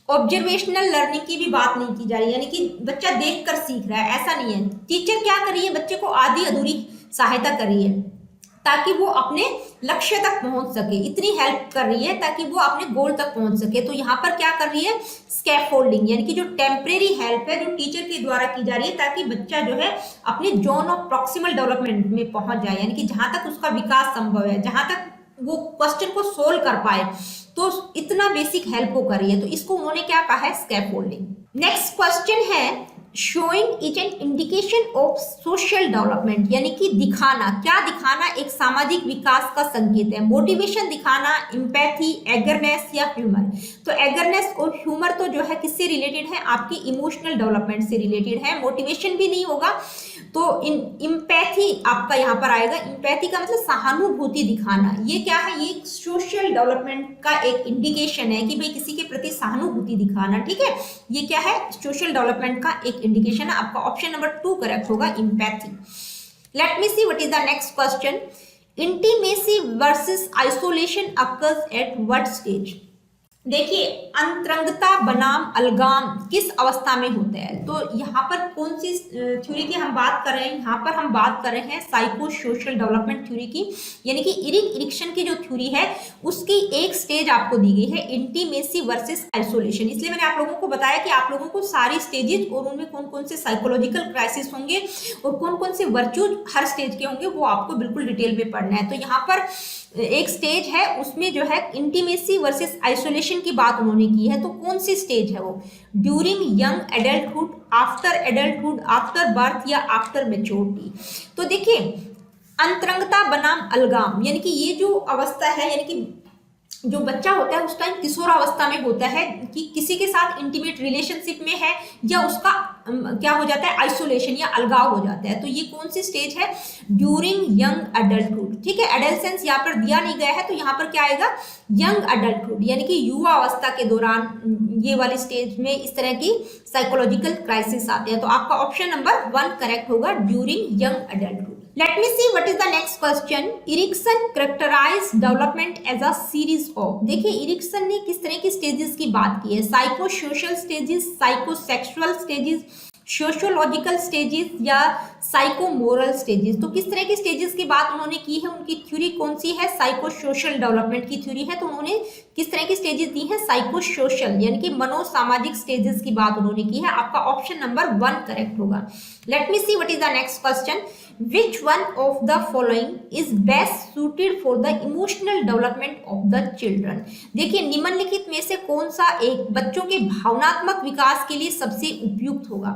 ऑब्जर्वेशनल लर्निंग की भी बात नहीं की जा रही, यानी कि बच्चा देखकर सीख रहा है, ऐसा नहीं है। टीचर क्या कर रही है, बच्चे को आधी अधूरी सहायता कर रही है ताकि वो अपने लक्ष्य तक पहुंच सके, इतनी हेल्प कर रही है ताकि वो अपने गोल तक पहुंच सके। तो यहाँ पर क्या कर रही है, स्कैफोल्डिंग, यानी कि जो टेम्परेरी हेल्प है जो टीचर के द्वारा की जा रही है ताकि बच्चा जो है अपने जोन ऑफ प्रॉक्सिमल डेवलपमेंट में पहुंच जाए, यानी कि जहां तक उसका विकास संभव है, जहां तक वो क्वेश्चन को सोल्व कर पाए, तो इतना बेसिक हेल्प वो कर रही है। तो इसको उन्होंने क्या कहा है, स्कैफोल्डिंग। नेक्स्ट क्वेश्चन है showing is an indication of social development, यानी कि दिखाना, क्या दिखाना एक सामाजिक विकास का संकेत है। मोटिवेशन दिखाना, एम्पैथी, एगरनेस या ह्यूमर। तो एगरनेस और ह्यूमर तो जो है किससे रिलेटेड है, आपकी इमोशनल डेवलपमेंट से रिलेटेड है। मोटिवेशन भी नहीं होगा तो एम्पैथी आपका यहाँ पर आएगा। एम्पैथी का मतलब सहानुभूति दिखाना, ये क्या है, ये सोशल डेवलपमेंट का एक इंडिकेशन है कि भाई किसी के प्रति सहानुभूति दिखाना, ठीक है। ये क्या है, सोशल डेवलपमेंट का एक इंडिकेशन है। आपका ऑप्शन नंबर 2 करेक्ट होगा, empathy. Let me see what is the next question. Intimacy versus isolation occurs at what stage. देखिए, अंतरंगता बनाम अलगाम किस अवस्था में होता है? तो यहाँ पर कौन सी थ्योरी की हम बात कर रहे हैं? यहाँ पर हम बात कर रहे हैं साइको सोशल डेवलपमेंट थ्योरी की, यानी कि इरिक इरिक्शन की जो थ्योरी है उसकी एक स्टेज आपको दी गई है, इंटीमेसी वर्सेस आइसोलेशन। इसलिए मैंने आप लोगों को बताया कि आप लोगों को सारी स्टेजेस और उनमें कौन कौन से साइकोलॉजिकल क्राइसिस होंगे और कौन कौन से वर्च्यूज हर स्टेज के होंगे वो आपको बिल्कुल डिटेल में पढ़ना है। तो यहाँ पर एक स्टेज है, उसमें जो है इंटीमेसी वर्सेस आइसोलेशन की बात उन्होंने की है। तो कौन सी स्टेज है वो? During young adulthood, after adulthood, after birth या आफ्टर मैच्योरिटी। तो देखिए, अंतरंगता बनाम अलगाम, यानी कि ये जो अवस्था है, यानी कि जो बच्चा होता है उस टाइम किशोरावस्था में होता है कि किसी के साथ इंटीमेट रिलेशनशिप में है या उसका क्या हो जाता है, आइसोलेशन या अलगाव हो जाता है। तो ये कौन सी स्टेज है? During young adulthood. ठीक है, एडल्सेंस यहाँ पर दिया नहीं गया है तो यहाँ पर क्या आएगा? यंग एडल्टहुड, यानी कि युवा अवस्था के दौरान ये वाली स्टेज में इस तरह की साइकोलॉजिकल क्राइसिस आते हैं। तो आपका ऑप्शन नंबर 1 करेक्ट होगा, during young adulthood. Let me see what is the next question. Erikson characterized development as a series of. देखिए, इरिक्सन ने किस तरह की स्टेजेस की बात की है? Psycho social stages, psycho sexual stages, sociological stages या साइको मोरल स्टेजेस। तो किस तरह की स्टेजेस की बात उन्होंने की है? उनकी थ्योरी कौन सी है? साइको सोशल डेवलपमेंट की थ्योरी है। तो उन्होंने किस तरह की स्टेजेस दी है? साइको सोशल, यानी कि मनोसामाजिक स्टेजेस की बात उन्होंने की है। आपका ऑप्शन नंबर 1 करेक्ट होगा। Let me see what is the next question. Which one of the following is best suited for the emotional development of the children? देखिए, निम्नलिखित में से कौन सा एक बच्चों के भावनात्मक विकास के लिए सबसे उपयुक्त होगा?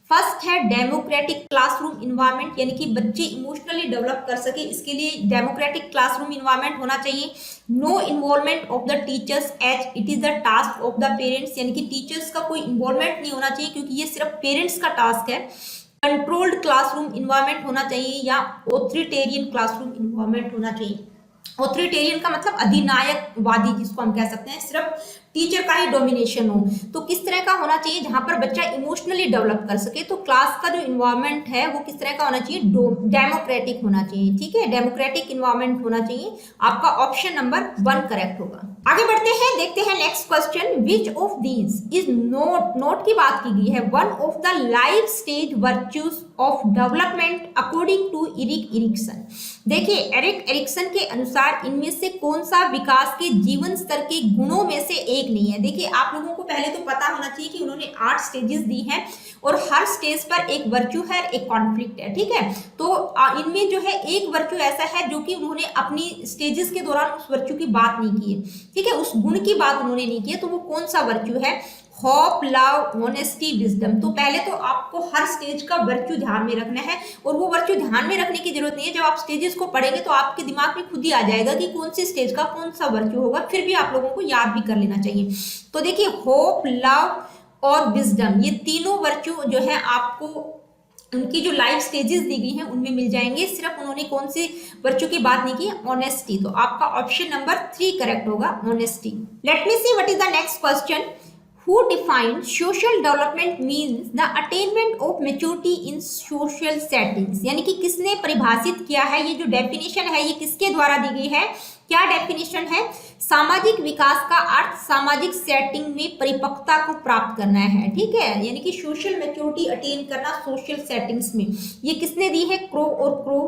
फर्स्ट है डेमोक्रेटिक क्लासरूम इन्वायरमेंट, यानी कि बच्चे इमोशनली डेवलप कर सके, इसके लिए डेमोक्रेटिक क्लासरूम इन्वायरमेंट होना चाहिए। No involvement of the teachers as it is the task of the parents, यानी कि टीचर्स का कोई इन्वॉल्वमेंट नहीं होना चाहिए क्योंकि ये सिर्फ पेरेंट्स का टास्क है। कंट्रोल्ड क्लासरूम इन्वायरमेंट होना चाहिए या ऑथोरिटेरियन क्लासरूम इन्वायरमेंट होना चाहिए। ऑथोरिटेरियन का मतलब अधिनायकवादी जिसको हम कह सकते हैं, सिर्फ टीचर का ही डोमिनेशन हो। तो किस तरह का होना चाहिए? जहां पर बच्चा इमोशनली डेवलप कर सके। तो क्लास का जो इन्वायरमेंट है वो किस तरह का होना चाहिए? डेमोक्रेटिक होना चाहिए। ठीक है, डेमोक्रेटिक इन्वायरमेंट होना चाहिए। आपका ऑप्शन नंबर 1 करेक्ट होगा। आगे बढ़ते हैं, देखते हैं next question. Which of these is not की बात की गई है, one of the life stage virtues of development according to Erik Erikson. देखिए, एरिक एरिक्सन के अनुसार इनमें से कौन सा विकास के जीवन स्तर के गुणों में से एक नहीं है? देखिए, आप लोगों को पहले तो पता होना चाहिए कि उन्होंने 8 स्टेजेस दी हैं और हर स्टेज पर एक वर्च्यू है, एक कॉन्फ्लिक्ट है। ठीक है, तो इनमें जो है एक वर्च्यू ऐसा है जो कि उन्होंने अपनी स्टेजेस के दौरान उस वर्च्यू की बात नहीं की है। ठीक है, उस गुण की बात उन्होंने नहीं की है। तो वो कौन सा वर्च्यू है? Hope, love, honesty, wisdom. तो पहले तो आपको हर स्टेज का वर्च्यू ध्यान में रखना है और वो वर्च्यू ध्यान में रखने की जरूरत नहीं है। जब आप स्टेजेस को पढ़ेंगे तो आपके दिमाग में खुद ही आ जाएगा कि कौन सी स्टेज का कौन सा वर्च्यू होगा। फिर भी आप लोगों को याद भी कर लेना चाहिए। तो देखिए, होप, लव और विजडम, ये तीनों वर्च्यू जो है आपको उनकी जो लाइफ स्टेजेस दी गई हैं उनमें मिल जाएंगे। सिर्फ उन्होंने कौन सी वर्च्यू की बात नहीं की? ऑनेस्टी। तो आपका ऑप्शन नंबर 3 करेक्ट होगा, honesty. Let me see what is the next question. Who defined social development means the attainment of maturity in social settings? यानी कि किसने परिभाषित किया है? ये जो डेफिनेशन है ये किसके द्वारा दी गई है? क्या डेफिनेशन है? सामाजिक विकास का अर्थ सामाजिक सेटिंग में परिपक्वता को प्राप्त करना है। ठीक है, यानी कि सोशल मैच्योरिटी अटेन करना सोशल सेटिंग्स में। ये किसने दी है? क्रो और crow,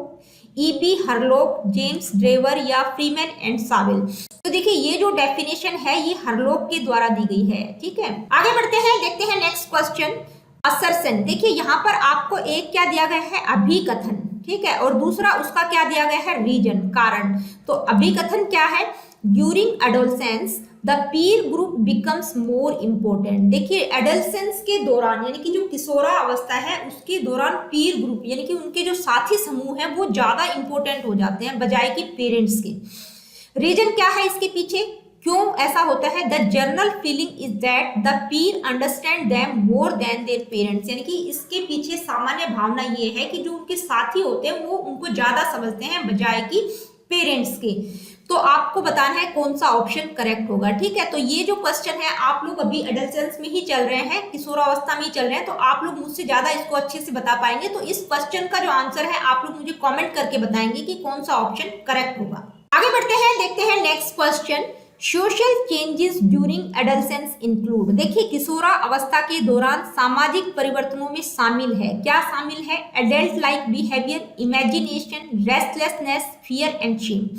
EB Hurlock, James Drever या फ्रीमैन एंड सावेल। तो देखिए, ये जो डेफिनेशन है ये हरलॉक के द्वारा दी गई है। ठीक है, आगे बढ़ते हैं, देखते हैं नेक्स्ट क्वेश्चन. असर्शन. देखिए, यहाँ पर आपको एक क्या दिया गया है? अभिकथन. ठीक है, और दूसरा उसका क्या दिया गया है? रीजन, कारण. तो अभिकथन क्या है? During adolescence the Pir group becomes more important. देखिए, एडोलसेंस के दौरान यानी कि जो किशोरा अवस्था है उसके दौरान पीर ग्रुप यानी कि उनके जो साथी समूह है वो ज्यादा इंपॉर्टेंट हो जाते हैं बजाय कि पेरेंट्स के. रीजन क्या है इसके पीछे? क्यों ऐसा होता है? The general feeling is that the peer understand them more than their parents. यानी कि इसके पीछे सामान्य भावना ये है कि जो उनके साथी होते हैं वो उनको ज्यादा समझते हैं बजाय कि पेरेंट्स के. तो आपको बताना है कौन सा ऑप्शन करेक्ट होगा. ठीक है, तो ये जो क्वेश्चन है आप लोग अभी एडोलसेंस में ही चल रहे हैं, किशोरावस्था में ही चल रहे हैं, तो आप लोग मुझसे ज्यादा इसको अच्छे से बता पाएंगे. तो इस क्वेश्चन का जो आंसर है आप लोग मुझे कमेंट करके बताएंगे कि कौन सा ऑप्शन करेक्ट होगा. आगे बढ़ते हैं, देखते हैं next question. Social changes during adolescence include, देखिए किशोरा अवस्था के दौरान सामाजिक परिवर्तनों में शामिल है, क्या शामिल है? Adult like behaviour, imagination, restlessness, fear and Shem.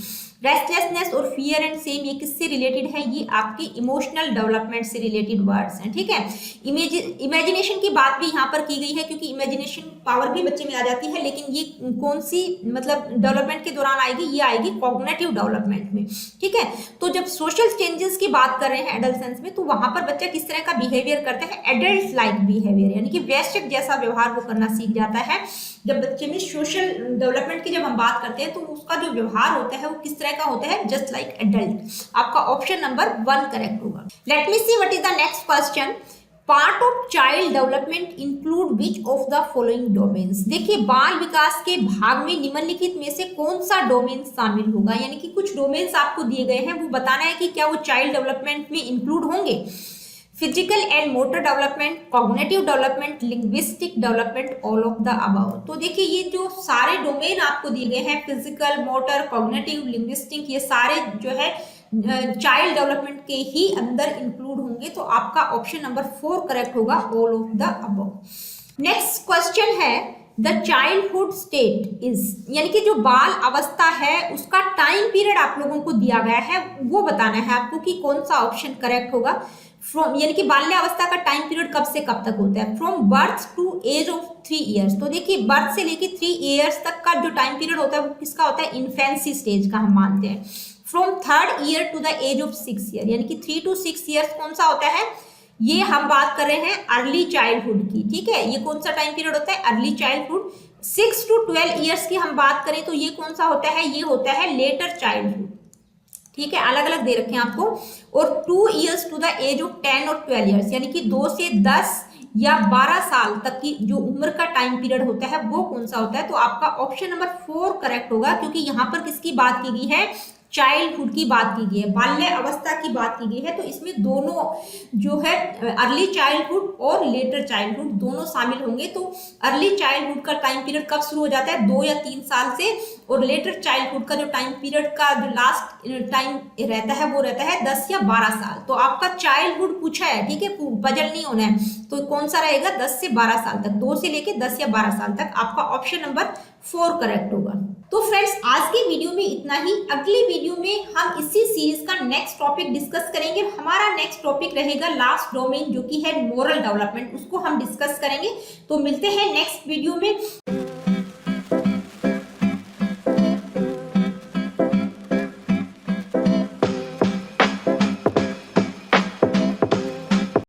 Restlessness और फियर एंड सेम ये किससे रिलेटेड है? ये आपके इमोशनल डेवलपमेंट से रिलेटेड वर्ड्स हैं, ठीक है। इमेजिनेशन की बात भी यहाँ पर की गई है क्योंकि इमेजिनेशन पावर भी बच्चे में आ जाती है, लेकिन ये कौन सी मतलब डेवलपमेंट के दौरान आएगी? ये आएगी कॉग्निटिव डेवलपमेंट में, ठीक है। तो जब सोशल चेंजेस की बात कर रहे हैं एडल्सेंस में, तो वहां पर बच्चा किस तरह का बिहेवियर करता है? एडल्ट लाइक बिहेवियर, यानी कि वयस्क जैसा व्यवहार वो करना सीख जाता है। जब बच्चे में सोशल डेवलपमेंट की जब हम बात करते हैं तो उसका जो व्यवहार होता है वो किस तरह का होता है? Just like adult. आपका ऑप्शन नंबर 1 करेक्ट होगा। Let me see what is the next question. Part of child development include which of the following domains, देखिए बाल विकास के भाग में निम्नलिखित में से कौन सा डोमेन शामिल होगा? यानी कि कुछ डोमेन्स आपको दिए गए हैं, वो बताना है कि क्या वो चाइल्ड डेवलपमेंट में इंक्लूड होंगे। Physical and motor development, cognitive development, linguistic development, all of the above. तो देखिए ये जो सारे डोमेन आपको दिए गए हैं, फिजिकल, मोटर, कॉग्निटिव, लिंग्विस्टिक, ये सारे जो है चाइल्ड डेवलपमेंट के ही अंदर इंक्लूड होंगे। तो आपका ऑप्शन नंबर 4 करेक्ट होगा, all of the above. Next question है द चाइल्डहुड स्टेट इज, यानी कि जो बाल अवस्था है उसका टाइम पीरियड आप लोगों को दिया गया है, वो बताना है आपको कि कौन सा ऑप्शन करेक्ट होगा। फ्रॉम, यानी कि बाल्यावस्था का टाइम पीरियड कब से कब तक होता है? From birth to age of 3 years. तो देखिए बर्थ से लेके 3 ईयर्स तक का जो टाइम पीरियड होता है वो किसका होता है? इन्फेंसी स्टेज का हम मानते हैं। From 3rd year to the age of 6 year, यानी कि 3 to 6 ईयर्स कौन सा होता है? ये हम बात कर रहे हैं अर्ली चाइल्डहुड की, ठीक है। ये कौन सा टाइम पीरियड होता है? Early childhood. 6 to 12 ईयर्स की हम बात करें तो ये कौन सा होता है? ये होता है लेटर चाइल्डहुड, ठीक है। अलग अलग दे रखे हैं आपको। और 2 years to the age of 10 और 12 ईयर्स, यानी कि 2 से 10 या 12 साल तक की जो उम्र का टाइम पीरियड होता है वो कौन सा होता है? तो आपका ऑप्शन नंबर 4 करेक्ट होगा, क्योंकि यहाँ पर किसकी बात की गई है? चाइल्डहुड की बात की गई है, बाल्य अवस्था की बात की गई है। तो इसमें दोनों जो है अर्ली चाइल्डहुड और लेटर चाइल्डहुड दोनों शामिल होंगे। तो अर्ली चाइल्डहुड का टाइम पीरियड कब शुरू हो जाता है? 2 या 3 साल से, और लेटर चाइल्डहुड का जो टाइम पीरियड का जो लास्ट टाइम रहता है वो रहता है 10 या 12 साल। तो आपका चाइल्डहुड पूछा है, ठीक है, पजल नहीं होना है। तो कौन सा रहेगा? 10 से 12 साल तक, 2 से लेके 10 या 12 साल तक। आपका ऑप्शन नंबर 4 करेक्ट होगा। तो फ्रेंड्स आज के वीडियो में इतना ही। अगली वीडियो में हम इसी सीरीज का नेक्स्ट टॉपिक डिस्कस करेंगे। हमारा नेक्स्ट टॉपिक रहेगा लास्ट डोमेन, जो कि है मोरल डेवलपमेंट, उसको हम डिस्कस करेंगे। तो मिलते हैं नेक्स्ट वीडियो में।